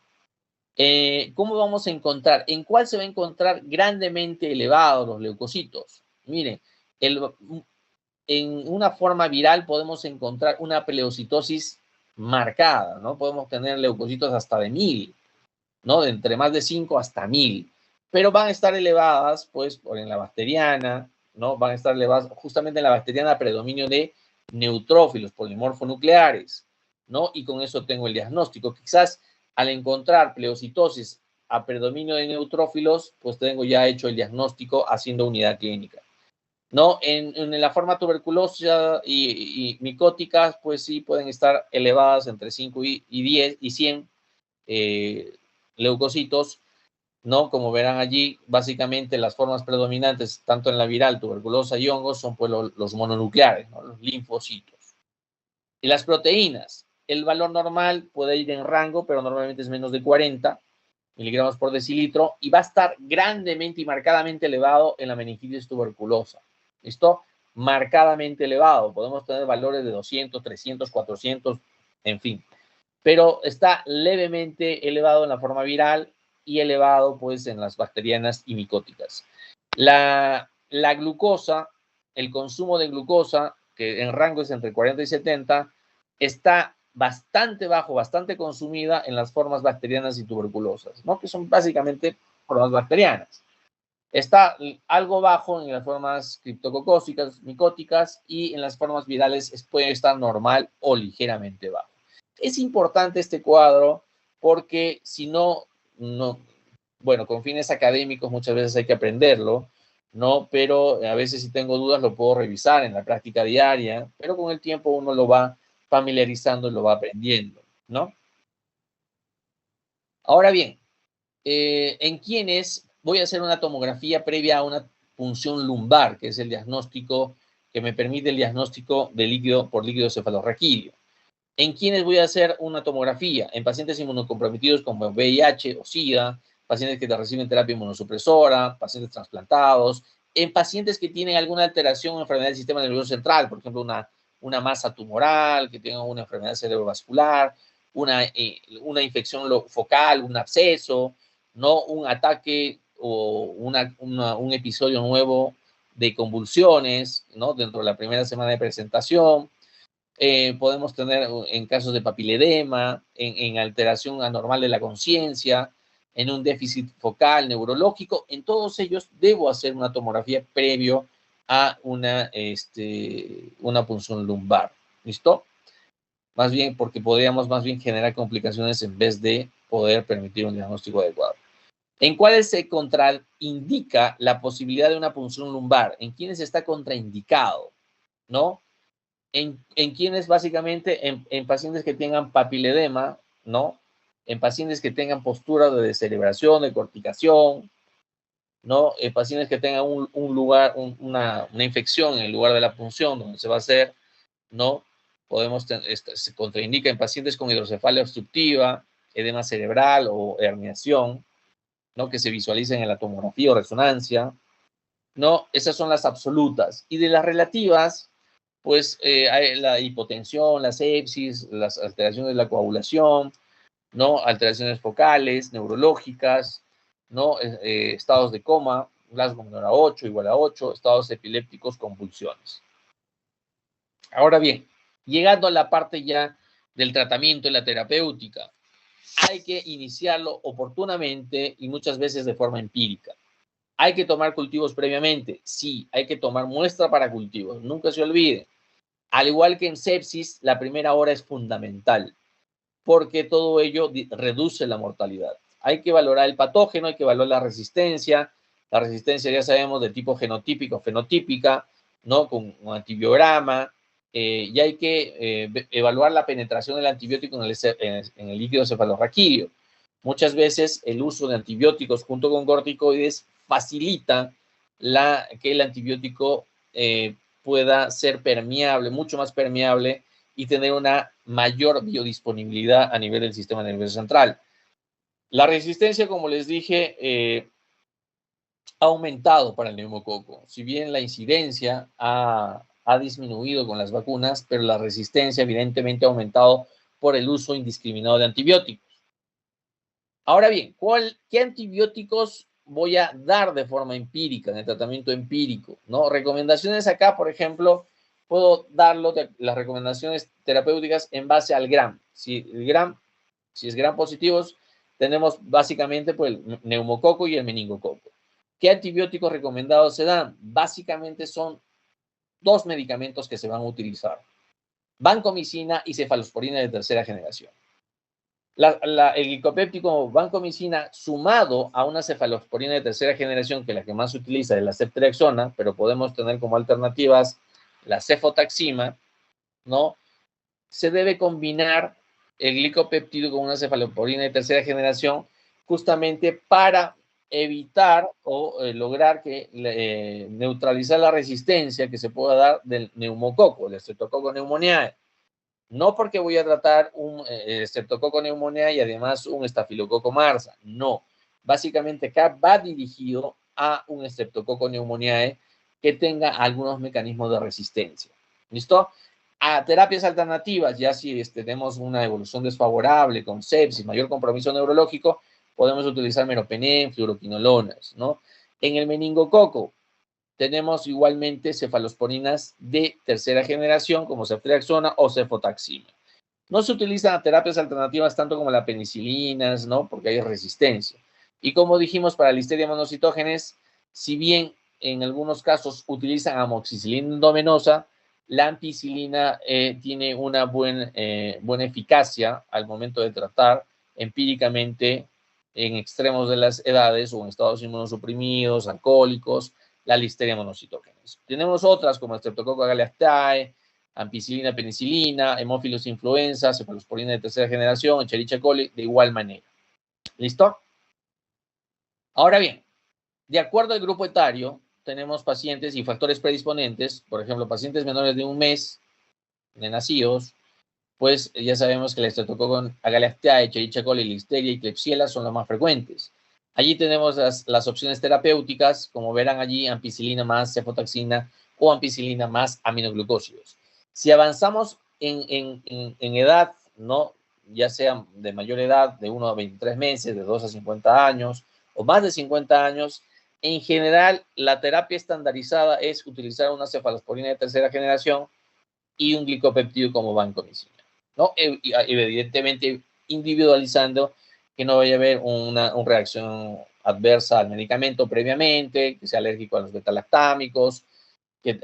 [SPEAKER 1] ¿Cómo vamos a encontrar? ¿En cuál se va a encontrar grandemente elevados los leucocitos? Miren, en una forma viral podemos encontrar una pleocitosis marcada, ¿no? Podemos tener leucocitos hasta de 1000, ¿no? De entre más de 5 hasta 1000. Pero van a estar elevadas, pues, en la bacteriana, ¿no? Van a estar elevadas justamente en la bacteriana a predominio de neutrófilos polimorfonucleares, ¿no? Y con eso tengo el diagnóstico. Quizás al encontrar pleocitosis a predominio de neutrófilos, pues tengo ya hecho el diagnóstico haciendo unidad clínica. ¿No? En la forma tuberculosa y micóticas, pues sí pueden estar elevadas entre 5 y 10 y 100 leucocitos, ¿no? Como verán allí, básicamente las formas predominantes, tanto en la viral, tuberculosa y hongos, son pues los mononucleares, ¿no? Los linfocitos. Y las proteínas, el valor normal puede ir en rango, pero normalmente es menos de 40 miligramos por decilitro y va a estar grandemente y marcadamente elevado en la meningitis tuberculosa. ¿Listo? Marcadamente elevado. Podemos tener valores de 200, 300, 400, en fin. Pero está levemente elevado en la forma viral y elevado pues en las bacterianas y micóticas. La glucosa, el consumo de glucosa, que en rango es entre 40 y 70, está bastante bajo, bastante consumida en las formas bacterianas y tuberculosas, ¿no? Que son básicamente formas bacterianas. Está algo bajo en las formas criptococócicas, micóticas, y en las formas virales puede estar normal o ligeramente bajo. Es importante este cuadro porque si no, bueno, con fines académicos muchas veces hay que aprenderlo, ¿no? Pero a veces si tengo dudas lo puedo revisar en la práctica diaria, pero con el tiempo uno lo va familiarizando y lo va aprendiendo, ¿no? Ahora bien, en quienes voy a hacer una tomografía previa a una punción lumbar, que es el diagnóstico que me permite el diagnóstico de líquido por líquido cefalorraquídeo. ¿En quienes voy a hacer una tomografía? En pacientes inmunocomprometidos como VIH o SIDA, pacientes que reciben terapia inmunosupresora, pacientes trasplantados, en pacientes que tienen alguna alteración o enfermedad del sistema nervioso central, por ejemplo, una masa tumoral, que tengan una enfermedad cerebrovascular, una infección focal, un absceso, ¿no? Un ataque o un episodio nuevo de convulsiones, ¿no? Dentro de la primera semana de presentación. Podemos tener en casos de papiledema, en alteración anormal de la conciencia, en un déficit focal, neurológico. En todos ellos debo hacer una tomografía previo a una punción lumbar. ¿Listo? Más bien porque podríamos más bien generar complicaciones en vez de poder permitir un diagnóstico adecuado. ¿En cuáles se contraindica la posibilidad de una punción lumbar? ¿En quiénes está contraindicado? ¿No? En quienes básicamente, en pacientes que tengan papiledema, ¿no? En pacientes que tengan postura de descerebración, de corticación, ¿no? En pacientes que tengan una infección en el lugar de la punción donde se va a hacer, ¿no? Se contraindica en pacientes con hidrocefalia obstructiva, edema cerebral o herniación, ¿no? Que se visualicen en la tomografía o resonancia, ¿no? Esas son las absolutas. Y de las relativas, pues hay la hipotensión, la sepsis, las alteraciones de la coagulación, ¿no? Alteraciones focales, neurológicas, ¿no? Estados de coma, Glasgow menor a 8, igual a 8, estados epilépticos, convulsiones. Ahora bien, llegando a la parte ya del tratamiento y la terapéutica, hay que iniciarlo oportunamente y muchas veces de forma empírica. ¿Hay que tomar cultivos previamente? Sí, hay que tomar muestra para cultivos. Nunca se olviden. Al igual que en sepsis, la primera hora es fundamental porque todo ello reduce la mortalidad. Hay que valorar el patógeno, hay que valorar la resistencia. La resistencia ya sabemos de tipo genotípica o fenotípica, ¿no? Con un antibiograma. Y hay que evaluar la penetración del antibiótico en el líquido cefalorraquídeo. Muchas veces el uso de antibióticos junto con corticoides facilita que el antibiótico pueda ser permeable, mucho más permeable, y tener una mayor biodisponibilidad a nivel del sistema nervioso central. La resistencia, como les dije, ha aumentado para el neumococo. Si bien la incidencia ha disminuido con las vacunas, pero la resistencia evidentemente ha aumentado por el uso indiscriminado de antibióticos. Ahora bien, ¿qué antibióticos voy a dar de forma empírica, en el tratamiento empírico? ¿No? Recomendaciones acá, por ejemplo, puedo darlo las recomendaciones terapéuticas en base al GRAM. Si es GRAM positivos, tenemos básicamente pues, el neumococo y el meningococo. ¿Qué antibióticos recomendados se dan? Básicamente son 2 medicamentos que se van a utilizar: vancomicina y cefalosporina de tercera generación. El glicopéptico vancomicina sumado a una cefalosporina de tercera generación, que la que más se utiliza es la ceftriaxona, pero podemos tener como alternativas la cefotaxima, ¿no? Se debe combinar el glicopéptido con una cefalosporina de tercera generación justamente para evitar o lograr que neutralizar la resistencia que se pueda dar del neumococo, del Streptococcus pneumoniae. No porque voy a tratar un Streptococcus pneumoniae y además un estafilococo marsa. No. Básicamente acá va dirigido a un Streptococcus pneumoniae que tenga algunos mecanismos de resistencia. ¿Listo? A terapias alternativas, ya si tenemos una evolución desfavorable con sepsis, mayor compromiso neurológico, podemos utilizar meropenem, fluoroquinolonas, ¿no? En el meningococo, tenemos igualmente cefalosporinas de tercera generación como ceftriaxona o cefotaxima. No se utilizan terapias alternativas tanto como las penicilinas, ¿no? Porque hay resistencia. Y como dijimos, para Listeria monocytogenes, si bien en algunos casos utilizan amoxicilina endovenosa, la ampicilina tiene una buena eficacia al momento de tratar empíricamente en extremos de las edades o en estados inmunosuprimidos, alcohólicos, la Listeria monocytogenes. Tenemos otras como Streptococcus agalactiae, ampicilina, penicilina, hemófilos influenza, cefalosporina de tercera generación, Escherichia coli, de igual manera. ¿Listo? Ahora bien, de acuerdo al grupo etario, tenemos pacientes y factores predisponentes, por ejemplo, pacientes menores de 1 mes de nacidos, pues ya sabemos que la Streptococcus agalactiae, Escherichia coli, Listeria y Klebsiella son las más frecuentes. Allí tenemos las opciones terapéuticas, como verán allí, ampicilina más cefotaxina o ampicilina más aminoglucósidos. Si avanzamos en edad, ¿no? Ya sea de mayor edad, de 1 a 23 meses, de 2 a 50 años o más de 50 años, en general la terapia estandarizada es utilizar una cefalosporina de tercera generación y un glicopéptido como vancomicina, ¿no? Evidentemente individualizando que no vaya a haber una reacción adversa al medicamento previamente, que sea alérgico a los betalactámicos, que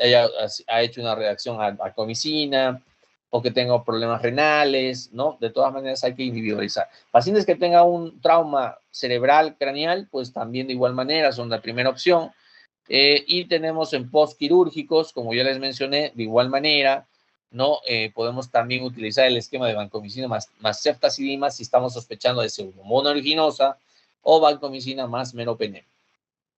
[SPEAKER 1] ha hecho una reacción a comicina o que tenga problemas renales, ¿no? De todas maneras hay que individualizar. Pacientes que tengan un trauma cerebral craneal, pues también de igual manera son la primera opción. Y tenemos en postquirúrgicos, como ya les mencioné, de igual manera, ¿no? Podemos también utilizar el esquema de vancomicina más ceftazidima si estamos sospechando de pseudomonas aeruginosa o vancomicina más meropenem.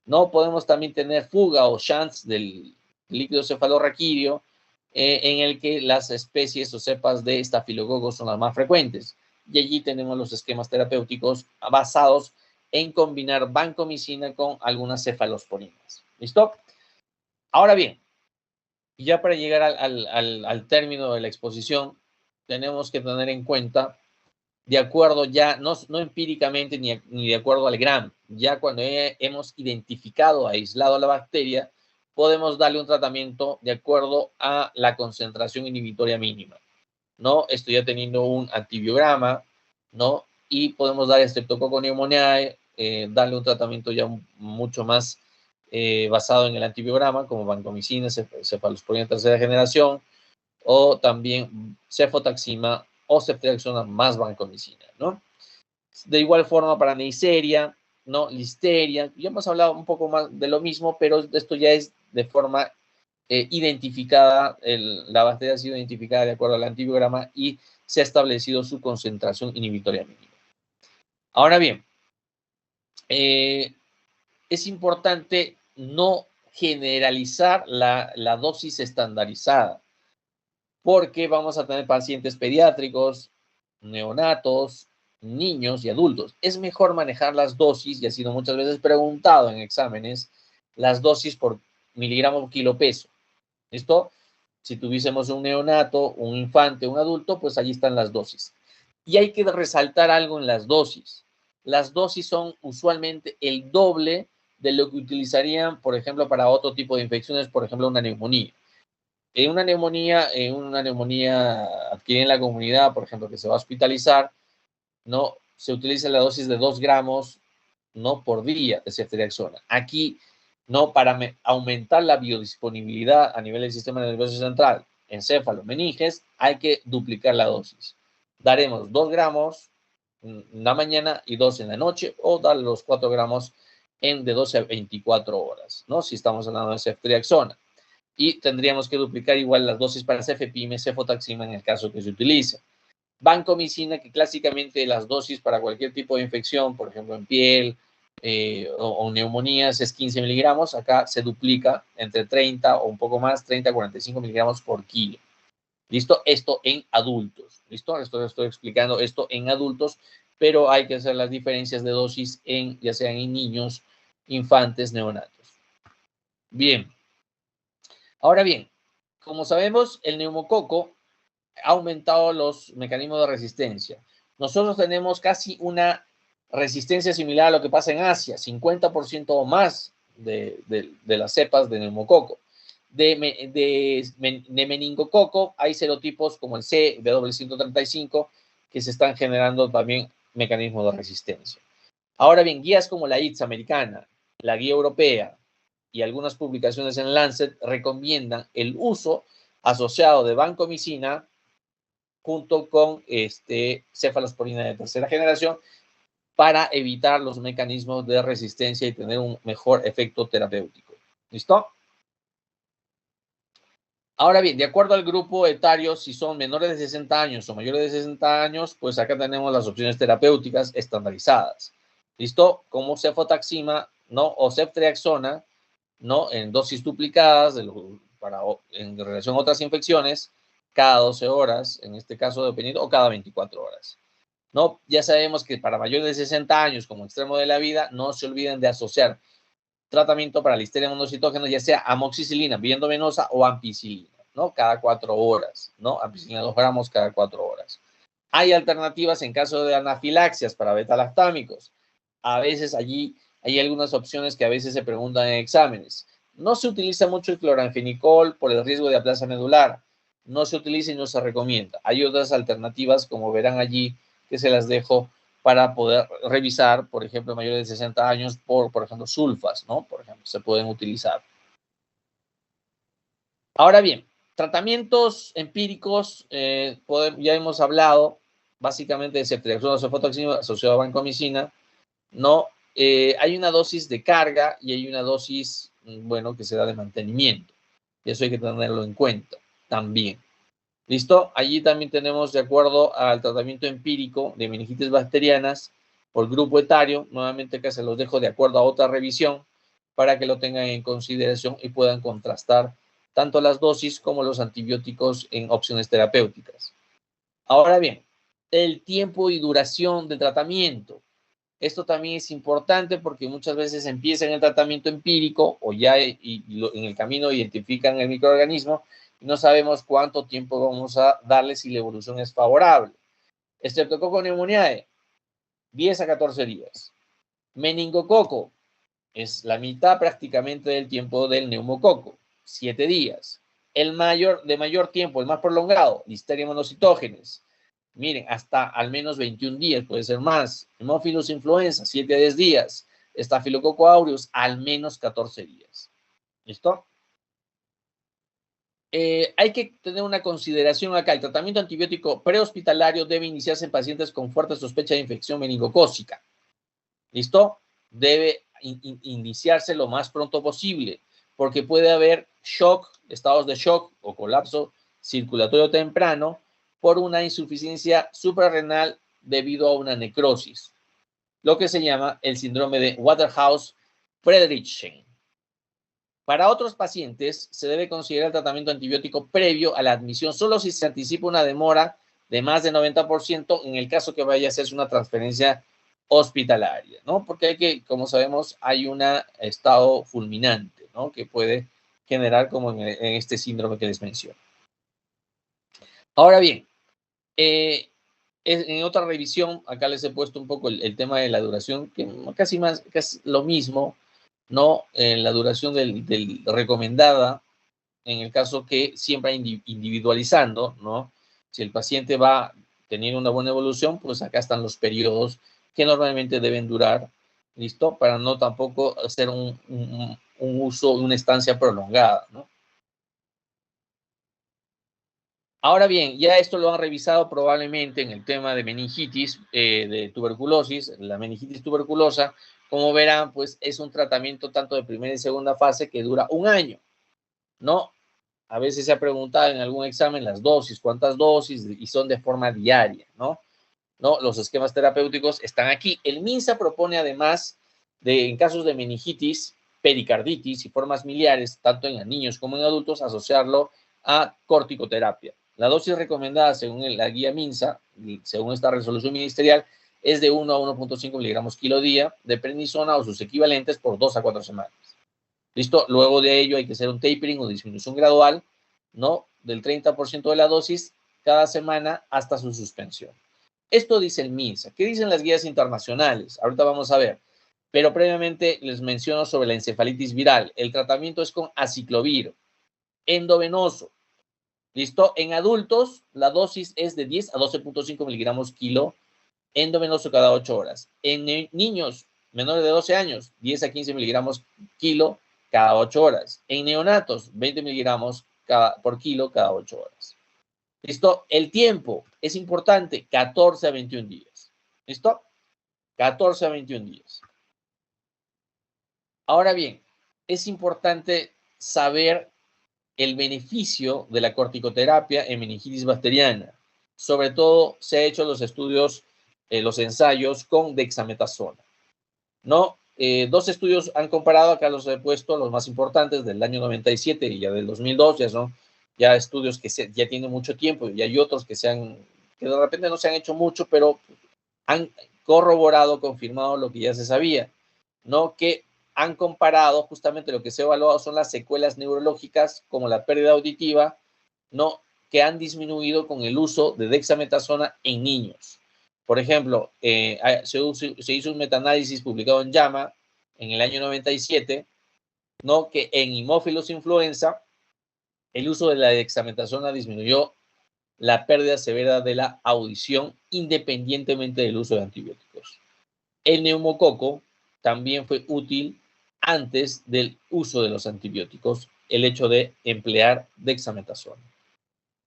[SPEAKER 1] No podemos también tener fuga o shunts del líquido cefalorraquídeo en el que las especies o cepas de estafilococcus son las más frecuentes. Y allí tenemos los esquemas terapéuticos basados en combinar vancomicina con algunas cefalosporinas. ¿Listo? Ahora bien, ya para llegar al término de la exposición, tenemos que tener en cuenta, de acuerdo ya, no empíricamente ni de acuerdo al GRAM, ya cuando hemos identificado, aislado la bacteria, podemos darle un tratamiento de acuerdo a la concentración inhibitoria mínima, ¿no? Esto ya teniendo un antibiograma, ¿no? Y podemos dar Streptococcus pneumoniae, darle un tratamiento ya mucho más basado en el antibiograma, como vancomicina, cefalosporina de tercera generación, o también cefotaxima o ceftriaxona más vancomicina, ¿no? De igual forma para Neisseria, ¿no? Listeria. Ya hemos hablado un poco más de lo mismo, pero esto ya es de forma identificada, la bacteria ha sido identificada de acuerdo al antibiograma y se ha establecido su concentración inhibitoria mínima. Ahora bien, es importante no generalizar la dosis estandarizada, porque vamos a tener pacientes pediátricos, neonatos, niños y adultos. Es mejor manejar las dosis, y ha sido muchas veces preguntado en exámenes, las dosis por miligramo por kilo peso. ¿Listo? Si tuviésemos un neonato, un infante, un adulto, pues allí están las dosis. Y hay que resaltar algo en las dosis. Las dosis son usualmente el doble de lo que utilizarían, por ejemplo, para otro tipo de infecciones, por ejemplo, una neumonía. En una neumonía adquirida en la comunidad, por ejemplo, que se va a hospitalizar, no se utiliza la dosis de 2 gramos, no por día de ceftriaxona. Aquí, no, para aumentar la biodisponibilidad a nivel del sistema nervioso central, encéfalo, meninges, hay que duplicar la dosis. Daremos 2 gramos en la mañana y 2 en la noche, o dar los 4 gramos en de 12 a 24 horas, ¿no? Si estamos hablando de ceftriaxona. Y tendríamos que duplicar igual las dosis para cefepime, cefotaxima en el caso que se utilice. Vancomicina, que clásicamente las dosis para cualquier tipo de infección, por ejemplo en piel o neumonías, es 15 miligramos. Acá se duplica entre 30 o un poco más, 30 a 45 miligramos por kilo. ¿Listo? Esto en adultos. ¿Listo? Esto estoy explicando esto en adultos, pero hay que hacer las diferencias de dosis ya sean en niños, infantes, neonatos. Bien. Ahora bien, como sabemos, el neumococo ha aumentado los mecanismos de resistencia. Nosotros tenemos casi una resistencia similar a lo que pasa en Asia, 50% o más de las cepas de neumococo. De meningococo hay serotipos como el C, W135, que se están generando también mecanismos de resistencia. Ahora bien, guías como la ITS americana, la guía europea y algunas publicaciones en Lancet recomiendan el uso asociado de vancomicina junto con cefalosporina de tercera generación para evitar los mecanismos de resistencia y tener un mejor efecto terapéutico. ¿Listo? Ahora bien, de acuerdo al grupo etario, si son menores de 60 años o mayores de 60 años, pues acá tenemos las opciones terapéuticas estandarizadas. ¿Listo? Como cefotaxima, ¿no? O ceftriaxona, ¿no? En dosis duplicadas en relación a otras infecciones, cada 12 horas, en este caso dependiendo, o cada 24 horas. ¿No? Ya sabemos que para mayores de 60 años, como extremo de la vida, no se olviden de asociar tratamiento para listeria monocitógena, ya sea amoxicilina, vía endovenosa o ampicilina, ¿no? Cada 4 horas, ¿no? Ampicilina 2 gramos cada 4 horas. Hay alternativas en caso de anafilaxias para beta-lactámicos. A veces allí hay algunas opciones que a veces se preguntan en exámenes. No se utiliza mucho el cloranfenicol por el riesgo de aplasia medular. No se utiliza y no se recomienda. Hay otras alternativas, como verán allí, que se las dejo para poder revisar, por ejemplo, mayores de 60 años, por ejemplo, sulfas, ¿no? Por ejemplo, se pueden utilizar. Ahora bien, tratamientos empíricos, ya hemos hablado básicamente de ceftriaxona o cefotaxima asociado a vancomicina, ¿no? Hay una dosis de carga y hay una dosis, bueno, que se da de mantenimiento. Y eso hay que tenerlo en cuenta también. ¿Listo? Allí también tenemos, de acuerdo al tratamiento empírico de meningitis bacterianas por grupo etario, nuevamente acá se los dejo de acuerdo a otra revisión para que lo tengan en consideración y puedan contrastar tanto las dosis como los antibióticos en opciones terapéuticas. Ahora bien, el tiempo y duración del tratamiento. Esto también es importante porque muchas veces empiezan el tratamiento empírico o ya en el camino identifican el microorganismo y no sabemos cuánto tiempo vamos a darle si la evolución es favorable. Streptococcus pneumoniae, 10 a 14 días. Meningococo es la mitad prácticamente del tiempo del neumococo, 7 días. El de mayor tiempo, el más prolongado, Listeria monocitógenes. Miren, hasta al menos 21 días, puede ser más. Haemophilus influenza, 7 a 10 días. Staphylococcus aureus, al menos 14 días. ¿Listo? hay que tener una consideración acá. El tratamiento antibiótico prehospitalario debe iniciarse en pacientes con fuerte sospecha de infección meningocócica. ¿Listo? Debe iniciarse lo más pronto posible, porque puede haber shock, estados de shock o colapso circulatorio temprano por una insuficiencia suprarrenal debido a una necrosis, lo que se llama el síndrome de Waterhouse-Friderichsen. Para otros pacientes, se debe considerar el tratamiento antibiótico previo a la admisión solo si se anticipa una demora de más de 90% en el caso que vaya a hacerse una transferencia hospitalaria, ¿no? Porque hay que, como sabemos, hay un estado fulminante, ¿no? Que puede generar como en este síndrome que les menciono. Ahora bien, en otra revisión, acá les he puesto un poco el tema de la duración, que casi lo mismo, ¿no? La duración del recomendada, en el caso que siempre individualizando, ¿no? Si el paciente va teniendo una buena evolución, pues acá están los periodos que normalmente deben durar, ¿listo? Para no tampoco hacer un uso, una estancia prolongada, ¿no? Ahora bien, ya esto lo han revisado probablemente en el tema de meningitis, de tuberculosis, la meningitis tuberculosa. Como verán, pues es un tratamiento tanto de primera y segunda fase que dura un año, ¿no? A veces se ha preguntado en algún examen las dosis, cuántas dosis, y son de forma diaria, ¿no? Los esquemas terapéuticos están aquí. El MINSA propone además en casos de meningitis, pericarditis y formas miliares, tanto en niños como en adultos, asociarlo a corticoterapia. La dosis recomendada según la guía MINSA, según esta resolución ministerial, es de 1 a 1.5 miligramos kilo día de prednisona o sus equivalentes por 2 a 4 semanas. ¿Listo? Luego de ello hay que hacer un tapering o disminución gradual, ¿no? Del 30% de la dosis cada semana hasta su suspensión. Esto dice el MINSA. ¿Qué dicen las guías internacionales? Ahorita vamos a ver. Pero previamente les menciono sobre la encefalitis viral. El tratamiento es con aciclovir, endovenoso. ¿Listo? En adultos, la dosis es de 10 a 12.5 miligramos kilo endovenoso cada 8 horas. En niños menores de 12 años, 10 a 15 miligramos kilo cada 8 horas. En neonatos, 20 miligramos por kilo cada 8 horas. ¿Listo? El tiempo es importante, 14 a 21 días. ¿Listo? 14 a 21 días. Ahora bien, es importante saber el beneficio de la corticoterapia en meningitis bacteriana. Sobre todo se han hecho los estudios, los ensayos con dexametasona, ¿no? Dos estudios han comparado, acá los he puesto, los más importantes del año 97 y ya del 2002, ya son ya estudios que ya tienen mucho tiempo y hay otros que de repente no se han hecho mucho, pero han corroborado, confirmado lo que ya se sabía, ¿no? Que han comparado justamente lo que se ha evaluado son las secuelas neurológicas como la pérdida auditiva, ¿no? Que han disminuido con el uso de dexametasona en niños. Por ejemplo, se hizo un metaanálisis publicado en JAMA en el año 97, ¿no? Que en Haemophilus influenza el uso de la dexametasona disminuyó la pérdida severa de la audición independientemente del uso de antibióticos. El neumococo también fue útil antes del uso de los antibióticos, el hecho de emplear dexametasona.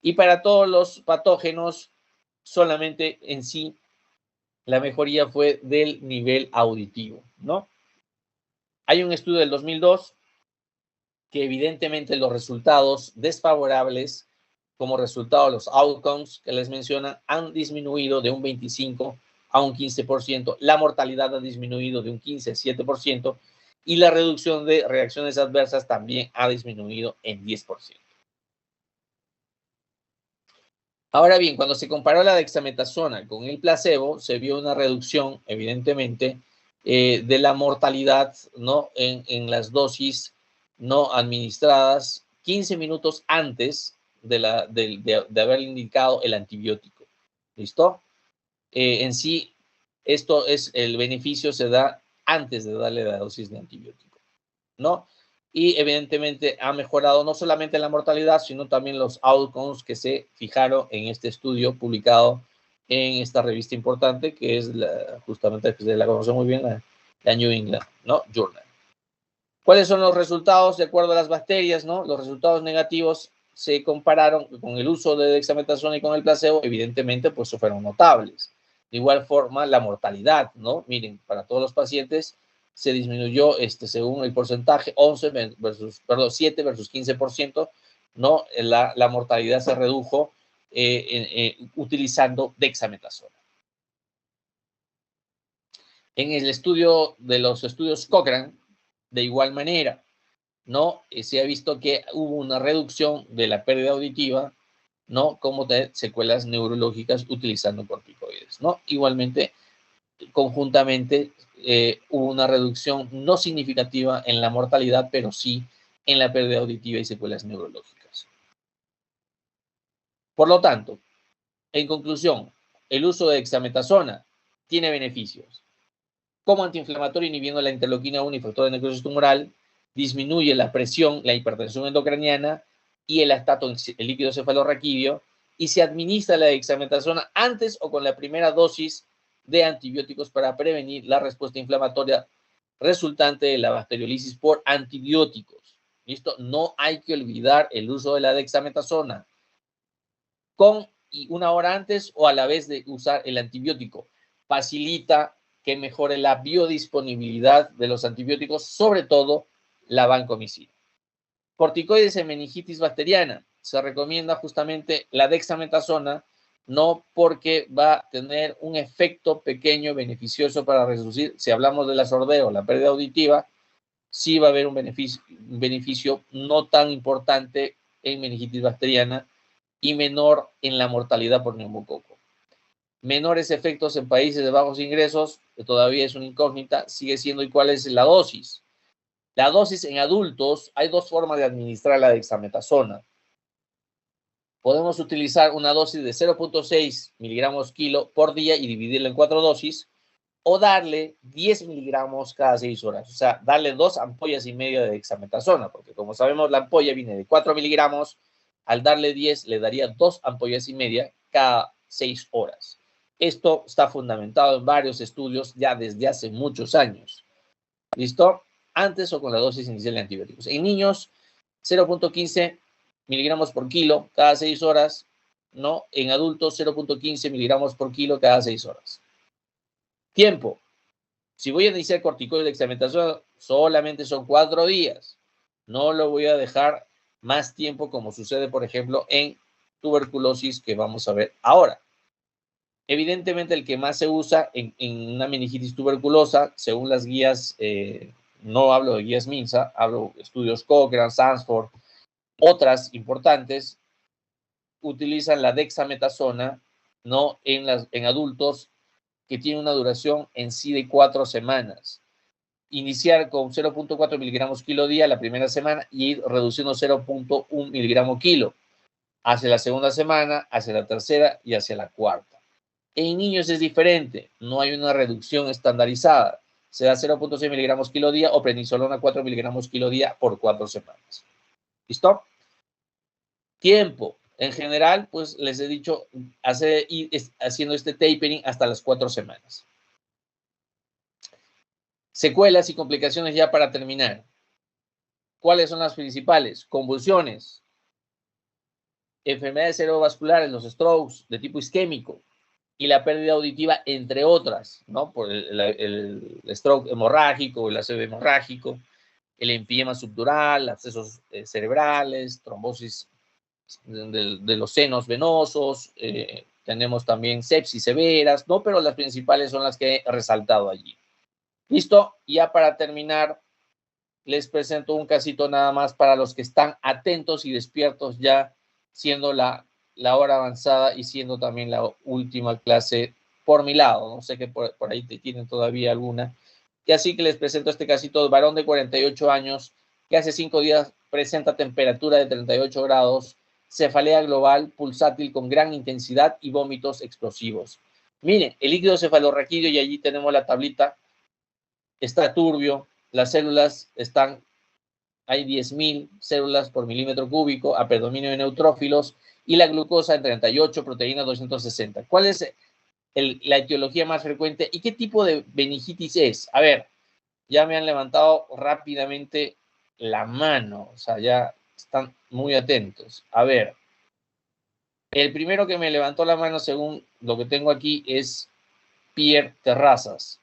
[SPEAKER 1] Y para todos los patógenos, solamente en sí la mejoría fue del nivel auditivo, ¿no? Hay un estudio del 2002 que evidentemente los resultados desfavorables como resultado de los outcomes que les mencionan han disminuido de un 25 a un 15%, la mortalidad ha disminuido de un 15 a 7% y la reducción de reacciones adversas también ha disminuido en 10%. Ahora bien, cuando se comparó la dexametasona con el placebo, se vio una reducción, evidentemente, de la mortalidad, ¿no? En las dosis no administradas 15 minutos antes de haber indicado el antibiótico. ¿Listo? En sí, el beneficio se da antes de darle la dosis de antibiótico, ¿no? Y evidentemente ha mejorado no solamente la mortalidad, sino también los outcomes que se fijaron en este estudio publicado en esta revista importante, que es justamente, que se la conoce muy bien, la New England, ¿no? Journal. ¿Cuáles son los resultados de acuerdo a las bacterias, no? Los resultados negativos se compararon con el uso de dexametasona y con el placebo, evidentemente, pues fueron notables. De igual forma, la mortalidad, ¿no? Miren, para todos los pacientes se disminuyó, según el porcentaje, 11 versus, perdón, 7 versus 15%, ¿no? La mortalidad se redujo utilizando dexametasona. En el estudio de los estudios Cochrane, de igual manera, ¿no? Se ha visto que hubo una reducción de la pérdida auditiva, ¿no? Como de secuelas neurológicas utilizando corticoides, ¿no? Igualmente, conjuntamente, hubo una reducción no significativa en la mortalidad, pero sí en la pérdida auditiva y secuelas neurológicas. Por lo tanto, en conclusión, el uso de dexametasona tiene beneficios. Como antiinflamatorio inhibiendo la interleuquina 1 y factor de necrosis tumoral, disminuye la presión, la hipertensión endocraniana y el lactato, el líquido cefalorraquídeo, y se administra la dexametasona antes o con la primera dosis de antibióticos para prevenir la respuesta inflamatoria resultante de la bacteriolisis por antibióticos. ¿Listo? No hay que olvidar el uso de la dexametasona con y una hora antes o a la vez de usar el antibiótico. Facilita que mejore la biodisponibilidad de los antibióticos, sobre todo la vancomicina. Corticoides en meningitis bacteriana. Se recomienda justamente la dexametasona, no porque va a tener un efecto pequeño beneficioso para reducir, si hablamos de la sordera o la pérdida auditiva, sí va a haber un beneficio no tan importante en meningitis bacteriana y menor en la mortalidad por neumococo. Menores efectos en países de bajos ingresos, que todavía es una incógnita, sigue siendo. ¿Y cuál es la dosis? La dosis en adultos, hay dos formas de administrar la dexametasona. Podemos utilizar una dosis de 0.6 miligramos kilo por día y dividirla en 4 dosis, o darle 10 miligramos cada 6 horas. O sea, darle 2 ampollas y media de dexametasona, porque como sabemos, la ampolla viene de 4 miligramos. Al darle 10, le daría 2 ampollas y media cada 6 horas. Esto está fundamentado en varios estudios ya desde hace muchos años. ¿Listo? Antes o con la dosis inicial de antibióticos. En niños, 0.15 miligramos por kilo cada 6 horas, ¿no? En adultos, 0.15 miligramos por kilo cada 6 horas. Tiempo. Si voy a iniciar corticoides de dexametasona, solamente son 4 días. No lo voy a dejar más tiempo, como sucede, por ejemplo, en tuberculosis, que vamos a ver ahora. Evidentemente, el que más se usa en una meningitis tuberculosa, según las guías, no hablo de guías MINSA, hablo de estudios Cochrane, Sanford, otras importantes, utilizan la dexametasona, ¿no? En adultos que tienen una duración en sí de 4 semanas. Iniciar con 0.4 miligramos kilo día la primera semana y ir reduciendo 0.1 miligramo kilo hacia la segunda semana, hacia la tercera y hacia la cuarta. En niños es diferente, no hay una reducción estandarizada. Se da 0.6 miligramos kilo día o prednisolona 4 miligramos kilo día por 4 semanas. ¿Listo? Tiempo. En general, pues les he dicho, ir haciendo este tapering hasta las 4 semanas. Secuelas y complicaciones ya para terminar. ¿Cuáles son las principales? Convulsiones, enfermedades cerebrovasculares, los strokes de tipo isquémico y la pérdida auditiva, entre otras, ¿no? Por el stroke hemorrágico, el ACV hemorrágico, el enfisema subdural, abscesos cerebrales, trombosis de los senos venosos, tenemos también sepsis severas, ¿no? Pero las principales son las que he resaltado allí. ¿Listo? Ya para terminar, les presento un casito nada más para los que están atentos y despiertos, ya siendo la hora avanzada y siendo también la última clase por mi lado. No sé que por ahí tienen todavía alguna. Y así que les presento este casito de varón de 48 años que hace 5 días presenta temperatura de 38 grados, cefalea global, pulsátil con gran intensidad y vómitos explosivos. Miren, el líquido cefalorraquídeo, y allí tenemos la tablita, está turbio, las células están, hay 10.000 células por milímetro cúbico, a predominio de neutrófilos, y la glucosa en 38, proteína 260. ¿Cuál es la etiología más frecuente y qué tipo de meningitis es? A ver, ya me han levantado rápidamente la mano, o sea, ya están muy atentos. A ver, el primero que me levantó la mano según lo que tengo aquí es Pierre Terrazas.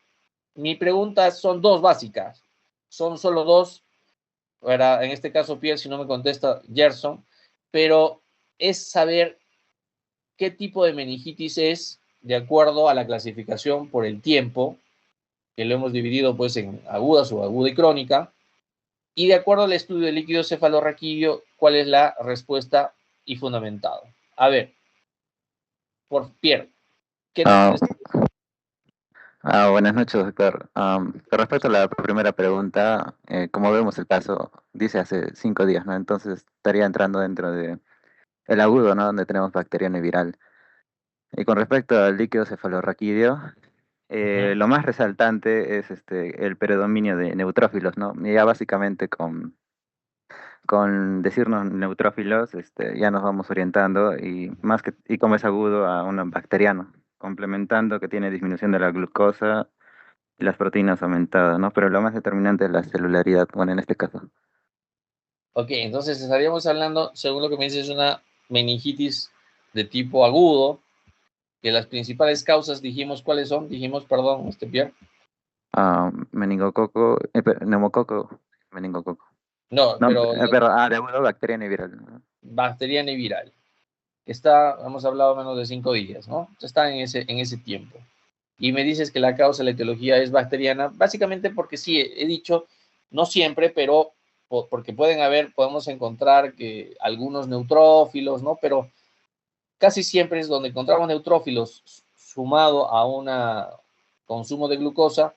[SPEAKER 1] Mi pregunta son dos básicas. Son solo dos. En este caso, Pierre, si no me contesta, Gerson. Pero es saber qué tipo de meningitis es de acuerdo a la clasificación por el tiempo, que lo hemos dividido pues en aguda, subaguda y crónica, y de acuerdo al estudio del líquido cefalorraquídeo, cuál es la respuesta y fundamentado. A ver, por Pierre, ¿qué nos
[SPEAKER 3] Ah,
[SPEAKER 1] tienes?
[SPEAKER 3] buenas noches, doctor. Con respecto a la primera pregunta, como vemos el caso, dice hace 5 días, ¿no? Entonces estaría entrando dentro de el agudo, ¿no? Donde tenemos bacteriano y viral. Y con respecto al líquido cefalorraquídeo, lo más resaltante es el predominio de neutrófilos, ¿no? Y ya básicamente con decirnos neutrófilos, ya nos vamos orientando y como es agudo a un bacteriano, complementando que tiene disminución de la glucosa y las proteínas aumentadas, ¿no? Pero lo más determinante es la celularidad, bueno, en este caso.
[SPEAKER 1] Ok, entonces estaríamos hablando, según lo que me dices, una meningitis de tipo agudo, que las principales causas dijimos cuáles son, dijimos, perdón, Pierre.
[SPEAKER 3] Meningococo, neumococo, meningococo.
[SPEAKER 1] No,
[SPEAKER 3] No,
[SPEAKER 1] pero
[SPEAKER 3] de agudo bacteriano y viral, ¿no?
[SPEAKER 1] bacteriana y viral. Hemos hablado menos de 5 días, ¿no? Está en ese tiempo. Y me dices que la causa de la etiología es bacteriana, básicamente porque sí, he dicho, no siempre, pero porque podemos encontrar que algunos neutrófilos, ¿no? Pero casi siempre es donde encontramos neutrófilos sumado a un consumo de glucosa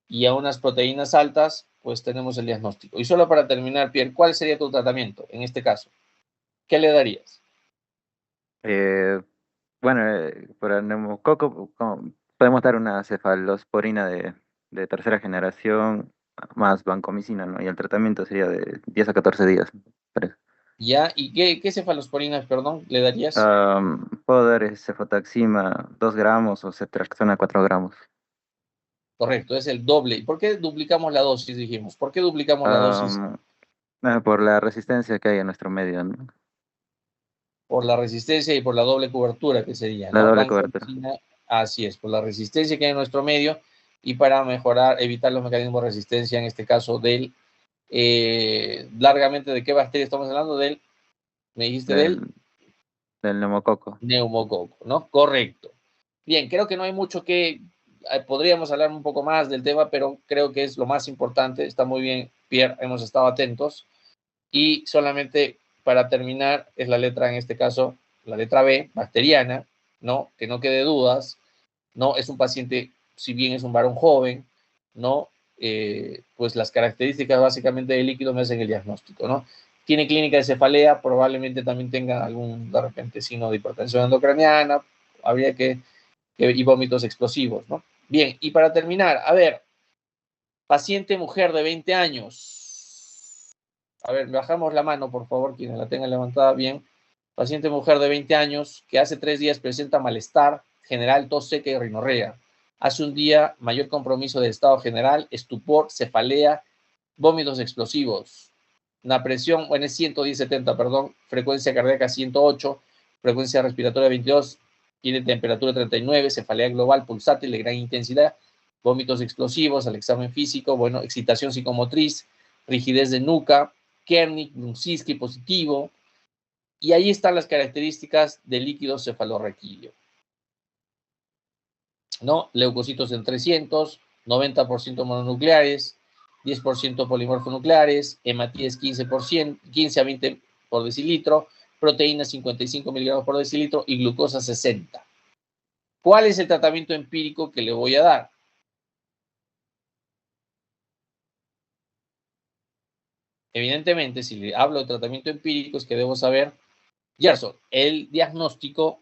[SPEAKER 1] y a unas proteínas altas, pues tenemos el diagnóstico. Y solo para terminar, Pierre, ¿cuál sería tu tratamiento en este caso? ¿Qué le darías?
[SPEAKER 3] Eh, bueno, para el neumococo podemos dar una cefalosporina de tercera generación más vancomicina, ¿no? Y el tratamiento sería de 10 a 14 días. Parece.
[SPEAKER 1] ¿Ya? ¿Y qué cefalosporinas, perdón, le darías?
[SPEAKER 3] Puedo dar cefotaxima 2 gramos o cetraxona 4 gramos.
[SPEAKER 1] Correcto, es el doble. ¿Y por qué duplicamos la dosis, dijimos? ¿Por qué duplicamos la dosis?
[SPEAKER 3] Am, por la resistencia que hay en nuestro medio, ¿no?
[SPEAKER 1] Por la resistencia y por la doble cobertura, que sería,
[SPEAKER 3] La
[SPEAKER 1] ¿no?
[SPEAKER 3] doble cobertura.
[SPEAKER 1] Vancomicina, así es, por la resistencia que hay en nuestro medio y para evitar los mecanismos de resistencia, en este caso largamente, ¿de qué bacteria estamos hablando? Me dijiste del
[SPEAKER 3] Del, del neumococo.
[SPEAKER 1] neumococo, ¿no? Correcto. Bien, creo que no hay mucho podríamos hablar un poco más del tema, pero creo que es lo más importante. Está muy bien, Pierre, hemos estado atentos. Y solamente para terminar, es la letra, en este caso, la letra B, bacteriana, ¿no? Que no quede dudas, ¿no? Es un paciente, si bien es un varón joven, ¿no? Pues las características básicamente del líquido me hacen el diagnóstico, ¿no? Tiene clínica de cefalea, probablemente también tenga algún, de repente, signo de hipertensión endocraniana, habría y vómitos explosivos, ¿no? Bien, y para terminar, a ver, paciente mujer de 20 años. A ver, bajamos la mano, por favor, quienes la tengan levantada bien. Paciente mujer de 20 años que hace 3 días presenta malestar general, tos seca y rinorrea. Hace un día mayor compromiso del estado general, estupor, cefalea, vómitos explosivos. La presión, bueno, es 110/70, perdón, frecuencia cardíaca 108, frecuencia respiratoria 22, tiene temperatura 39, cefalea global pulsátil de gran intensidad, vómitos explosivos al examen físico, bueno, excitación psicomotriz, rigidez de nuca, Kernick-Brunskiski positivo, y ahí están las características del líquido cefalorraquídeo, ¿no? Leucocitos en 300, 90% mononucleares, 10% polimorfonucleares, hematíes 15%, 15 a 20 por decilitro, proteínas 55 miligramos por decilitro y glucosa 60. ¿Cuál es el tratamiento empírico que le voy a dar? Evidentemente, si le hablo de tratamiento empírico, es que debo saber, Gerson, el diagnóstico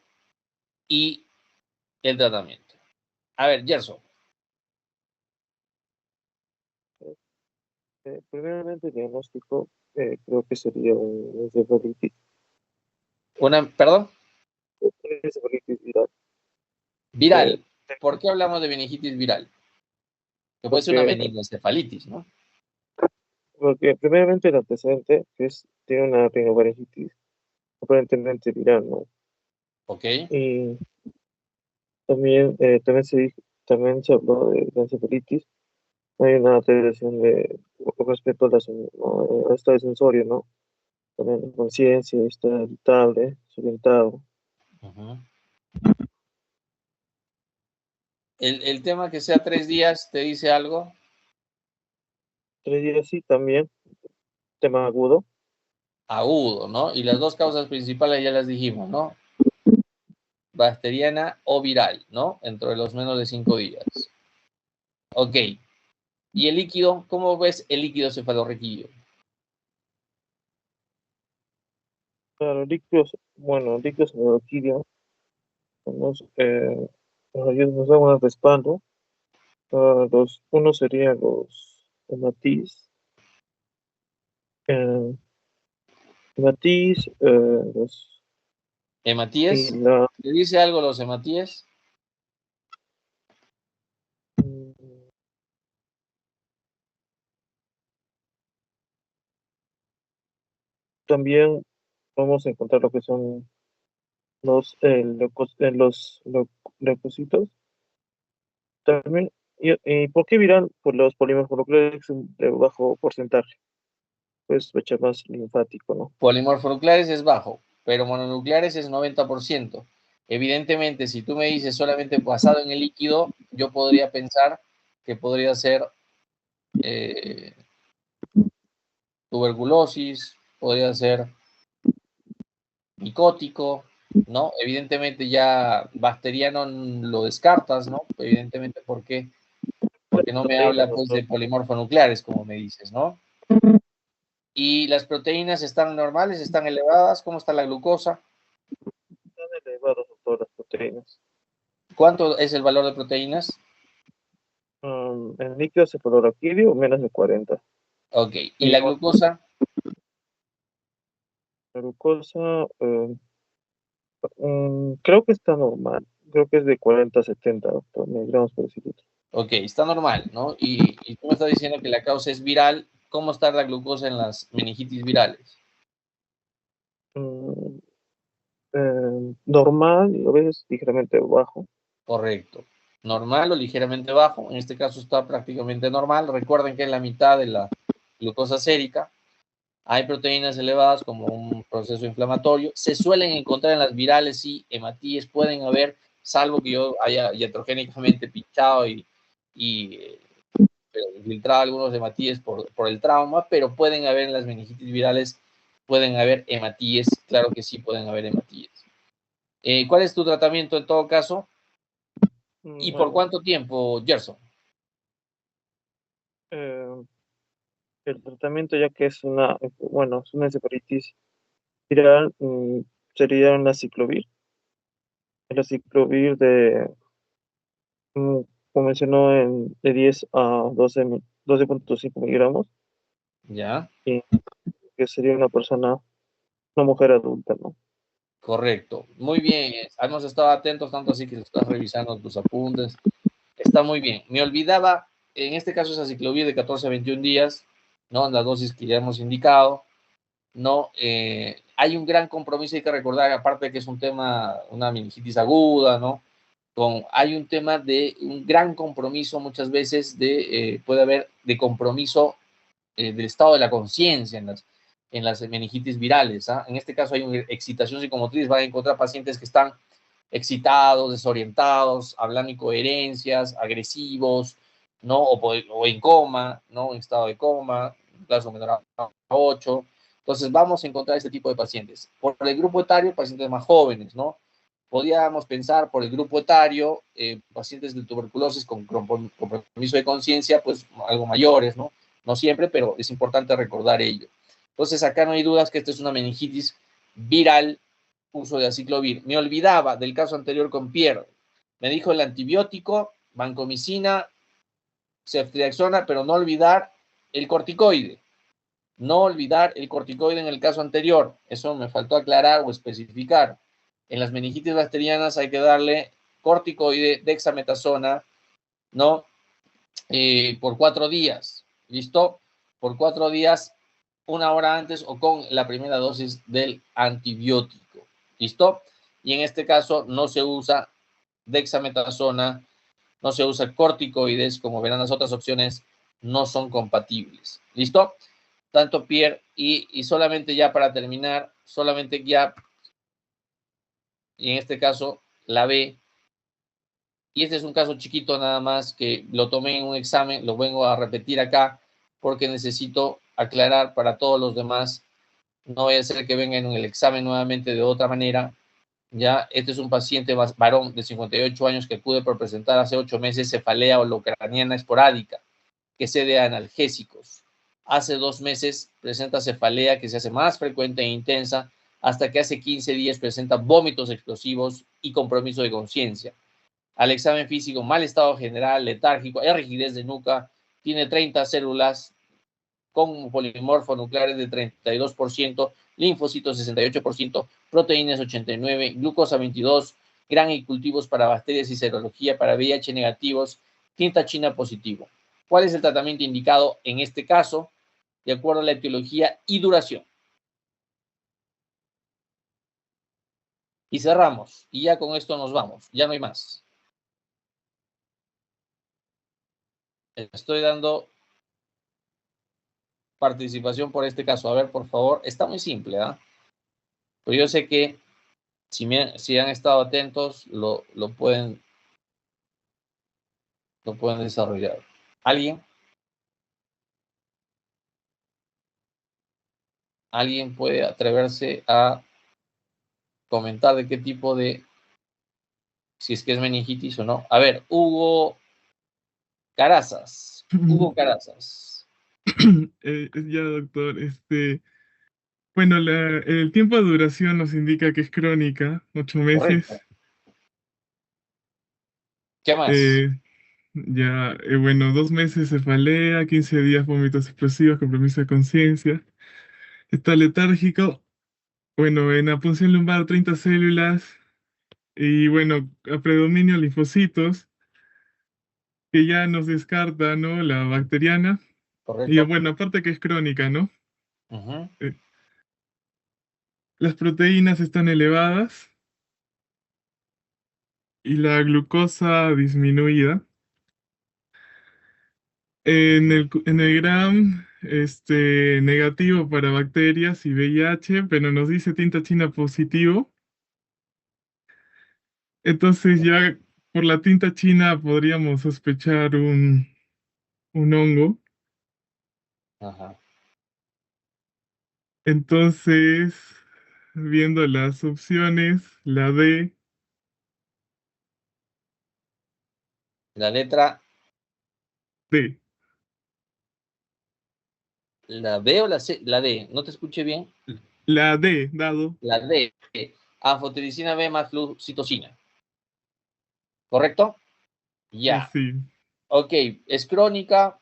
[SPEAKER 1] y el tratamiento. A ver, Gerson.
[SPEAKER 4] Primeramente, el diagnóstico creo que sería una encefalitis,
[SPEAKER 1] Perdón,
[SPEAKER 4] viral.
[SPEAKER 1] viral. ¿Por qué hablamos de meningitis viral? Que puede ser una
[SPEAKER 4] Porque,
[SPEAKER 1] meningoencefalitis, ¿no?
[SPEAKER 4] porque primeramente el antecedente, que es tiene una rinofaringitis aparentemente viral, ¿no?
[SPEAKER 1] ¿Ok?
[SPEAKER 4] Y también se habló de la encefalitis. Hay una alteración con respecto a al estado sensorio, ¿no? También la conciencia está irritable, desorientado.
[SPEAKER 1] Ujú. El tema que sea 3 días, ¿te dice algo?
[SPEAKER 4] 3 días sí, también, tema agudo.
[SPEAKER 1] Agudo, ¿no? Y las dos causas principales ya las dijimos, ¿no? Bacteriana o viral, ¿no? Dentro de los menos de 5 días. Ok. ¿Y el líquido? ¿Cómo ves el líquido cefalorraquídeo?
[SPEAKER 4] Claro, líquidos en el orquídeo, nos dan un respaldo. Uno serían los hematiz, eh, y
[SPEAKER 1] ¿Hematíes?
[SPEAKER 4] la,
[SPEAKER 1] ¿Te dice algo los hematíes?
[SPEAKER 4] mm, también vamos a encontrar lo que son los leucocitos. También, ¿y por qué viral? Por los polímeros moleculares de bajo porcentaje, pues fecha más linfático, ¿no?
[SPEAKER 1] Polimorfonucleares es bajo, pero mononucleares es 90%. Evidentemente, si tú me dices solamente basado en el líquido, yo podría pensar que podría ser eh, tuberculosis, podría ser micótico, ¿no? Evidentemente ya bacteriano lo descartas, ¿no? Evidentemente, porque no me
[SPEAKER 4] Proteínas,
[SPEAKER 1] habla pues
[SPEAKER 4] doctor.
[SPEAKER 1] de polimorfonucleares, como me dices, ¿no? Y las proteínas están normales, están elevadas, ¿cómo está la glucosa?
[SPEAKER 4] Están elevados, doctor, las proteínas.
[SPEAKER 1] ¿Cuánto es el valor de proteínas?
[SPEAKER 4] En líquido cefalorraquídeo, menos de 40.
[SPEAKER 1] Ok, ¿y
[SPEAKER 4] Y
[SPEAKER 1] la glucosa?
[SPEAKER 4] la glucosa, creo que está normal. Creo que es de 40 a 70, doctor, miligramos por decilitro.
[SPEAKER 1] Ok, está normal, ¿no? Y tú me estás diciendo que la causa es viral. ¿Cómo está la glucosa en las meningitis virales?
[SPEAKER 4] Mm, Normal y a veces ligeramente bajo.
[SPEAKER 1] Correcto. Normal o ligeramente bajo. En este caso está prácticamente normal. Recuerden que en la mitad de la glucosa sérica hay proteínas elevadas como un proceso inflamatorio. Se suelen encontrar en las virales y hematíes. Pueden haber, salvo que yo haya iatrogénicamente pinchado y filtrado algunos hematíes por el trauma, pero pueden haber en las meningitis virales, pueden haber hematíes. Claro que sí pueden haber hematíes. ¿Cuál es tu tratamiento en todo caso? ¿Y por
[SPEAKER 4] Bueno,
[SPEAKER 1] cuánto tiempo, Gerson?
[SPEAKER 4] eh, el tratamiento, ya que es una encefalitis viral, sería una ciclovir. El aciclovir mm, como mencionó, de 10 a 12.5 miligramos,
[SPEAKER 1] ¿Ya?
[SPEAKER 4] y que sería una mujer adulta, ¿no?
[SPEAKER 1] Correcto. Muy bien. Hemos estado atentos, tanto así que estás revisando tus apuntes. Está muy bien. Me olvidaba, en este caso es aciclovir de 14 a 21 días, ¿no? La dosis que ya hemos indicado, ¿no? Hay un gran compromiso, hay que recordar, aparte de que es un tema, una meningitis aguda, ¿no? Hay un tema de un gran compromiso muchas veces puede haber de compromiso del estado de la conciencia en las meningitis virales. En este caso hay una excitación psicomotriz, van a encontrar pacientes que están excitados, desorientados, hablando incoherencias, agresivos, ¿no? O en coma, ¿no? En estado de coma, plazo menor a 8. Entonces vamos a encontrar este tipo de pacientes. Por el grupo etario, pacientes más jóvenes, ¿no? Podríamos pensar por el grupo etario, pacientes de tuberculosis con compromiso de conciencia, pues algo mayores, ¿no? No siempre, pero es importante recordar ello. Entonces, acá no hay dudas que esta es una meningitis viral, uso de aciclovir. Me olvidaba del caso anterior con Pierre. Me dijo el antibiótico, vancomicina, ceftriaxona, pero no olvidar el corticoide. No olvidar el corticoide en el caso anterior. Eso me faltó aclarar o especificar. En las meningitis bacterianas hay que darle corticoide, dexametasona, ¿no? Por 4 días. ¿Listo? Por 4 días una hora antes o con la primera dosis del antibiótico. ¿Listo? Y en este caso no se usa dexametasona, no se usa corticoides, como verán las otras opciones no son compatibles. ¿Listo? Tanto Pierre y solamente ya para terminar, solamente ya, y en este caso la B, y este es un caso chiquito nada más que lo tomé en un examen, lo vengo a repetir acá porque necesito aclarar para todos los demás, no voy a hacer que venga en el examen nuevamente de otra manera. Ya, este es un paciente varón de 58 años que pude por presentar hace 8 meses cefalea holocraniana esporádica, que cede a analgésicos. Hace 2 meses presenta cefalea que se hace más frecuente e intensa, hasta que hace 15 días presenta vómitos explosivos y compromiso de conciencia. Al examen físico, mal estado general, letárgico, hay rigidez de nuca, tiene 30 células con polimorfo nucleares de 32%, linfocitos 68%, proteínas 89%, glucosa 22%, gran y cultivos para bacterias y serología para VIH negativos, tinta china positivo. ¿Cuál es el tratamiento indicado en este caso? De acuerdo a la etiología y duración. Y cerramos. Y ya con esto nos vamos. Ya no hay más. Estoy dando participación por este caso. A ver, por favor. Está muy simple, ¿ah? Pero yo sé que si han estado atentos, lo pueden desarrollar. ¿Alguien? ¿Alguien puede atreverse a comentar de qué tipo de, si es que es meningitis o no? A ver, Hugo Carazas. Hugo Carazas.
[SPEAKER 5] Ya, doctor, bueno, el tiempo de duración nos indica que es crónica, 8 meses.
[SPEAKER 1] Correcto. ¿Qué más?
[SPEAKER 5] Bueno, 2 meses cefalea, 15 días vómitos explosivos, compromiso de conciencia. Está letárgico. Bueno, en la punción lumbar 30 células. Y bueno, a predominio linfocitos, que ya nos descarta, ¿no? La bacteriana. Y
[SPEAKER 1] Correcto.
[SPEAKER 5] bueno, aparte que es crónica, ¿no?
[SPEAKER 1] Uh-huh.
[SPEAKER 5] Las proteínas están elevadas y la glucosa disminuida. En el GRAM, negativo para bacterias y VIH, pero nos dice tinta china positivo. Entonces ya por la tinta china podríamos sospechar un hongo.
[SPEAKER 1] Ajá.
[SPEAKER 5] Entonces, viendo las opciones, la D,
[SPEAKER 1] La letra,
[SPEAKER 5] D,
[SPEAKER 1] la B o la C, la D, no te escuché bien.
[SPEAKER 5] la D, dado.
[SPEAKER 1] La D, anfotericina B más flucitocina. ¿Correcto? Ya.
[SPEAKER 5] Sí.
[SPEAKER 1] Ok, es crónica,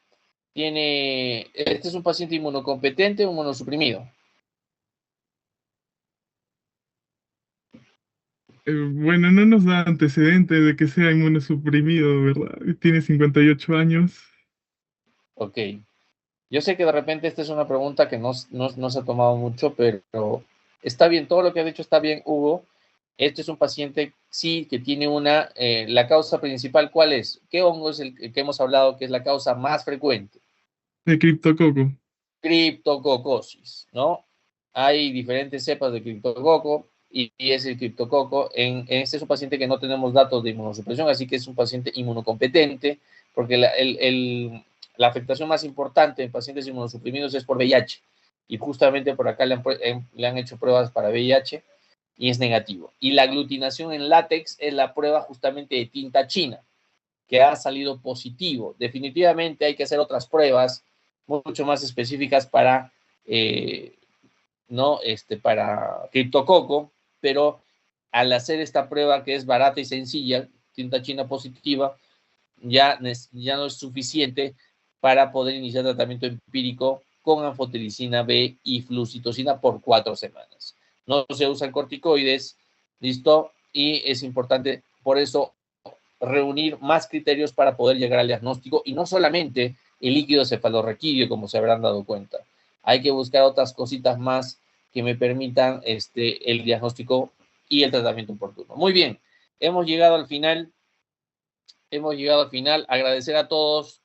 [SPEAKER 1] este es un paciente inmunocompetente o inmunosuprimido.
[SPEAKER 5] Bueno, no nos da antecedente de que sea inmunosuprimido, ¿verdad? Tiene 58 años.
[SPEAKER 1] Ok. Yo sé que de repente esta es una pregunta que no se ha tomado mucho, pero está bien, todo lo que ha dicho está bien, Hugo. Este es un paciente, sí, que tiene la causa principal, ¿cuál es? ¿Qué hongo es el que hemos hablado que es la causa más frecuente?
[SPEAKER 5] De criptococo.
[SPEAKER 1] Criptococosis, ¿no? Hay diferentes cepas de criptococo y es el criptococo. Este es un paciente que no tenemos datos de inmunosupresión, así que es un paciente inmunocompetente, porque la afectación más importante en pacientes inmunosuprimidos es por VIH. Y justamente por acá le han hecho pruebas para VIH y es negativo. Y la aglutinación en látex es la prueba justamente de tinta china, que ha salido positivo. Definitivamente hay que hacer otras pruebas mucho más específicas para, para criptococo, pero al hacer esta prueba que es barata y sencilla, tinta china positiva, ya no es suficiente para poder iniciar tratamiento empírico con anfotericina B y flucitocina por 4 semanas. No se usan corticoides, ¿listo? Y es importante, por eso, reunir más criterios para poder llegar al diagnóstico y no solamente el líquido cefalorraquídeo, como se habrán dado cuenta. hay que buscar otras cositas más que me permitan el diagnóstico y el tratamiento oportuno. Muy bien, hemos llegado al final. Agradecer a todos,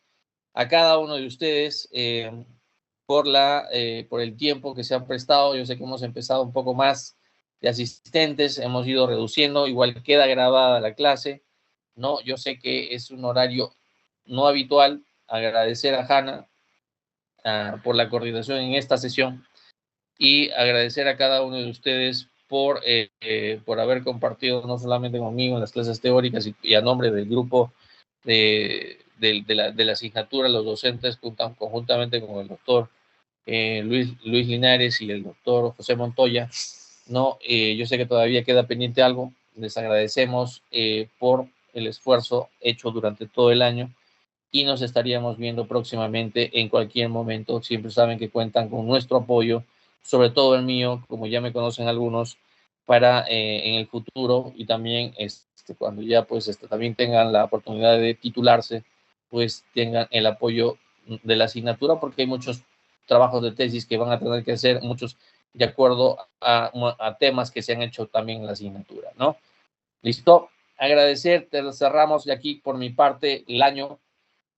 [SPEAKER 1] a cada uno de ustedes por el tiempo que se han prestado. Yo sé que hemos empezado un poco más de asistentes, hemos ido reduciendo, igual queda grabada la clase, ¿no? Yo sé que es un horario no habitual. Agradecer a Hanna por la coordinación en esta sesión y agradecer a cada uno de ustedes por haber compartido no solamente conmigo en las clases teóricas y a nombre del grupo de la asignatura, los docentes, conjuntamente con el doctor Luis Linares y el doctor José Montoya, ¿no? Yo sé que todavía queda pendiente algo. Les agradecemos por el esfuerzo hecho durante todo el año y nos estaríamos viendo próximamente en cualquier momento. Siempre saben que cuentan con nuestro apoyo, sobre todo el mío, como ya me conocen algunos, para en el futuro y también cuando ya pues también tengan la oportunidad de titularse, pues tengan el apoyo de la asignatura, porque hay muchos trabajos de tesis que van a tener que hacer, muchos de acuerdo a temas que se han hecho también en la asignatura, ¿no? ¿Listo? Agradecer, cerramos de aquí por mi parte el año,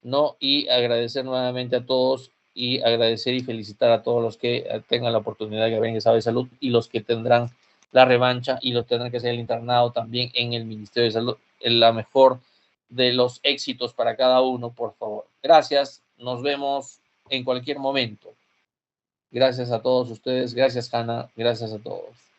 [SPEAKER 1] ¿no? Y agradecer nuevamente a todos y agradecer y felicitar a todos los que tengan la oportunidad de venir a Sabe Salud y los que tendrán la revancha y los tendrán que hacer el internado también en el Ministerio de Salud. La mejor de los éxitos para cada uno, por favor. Gracias, nos vemos en cualquier momento. Gracias a todos ustedes, gracias Hanna, gracias a todos.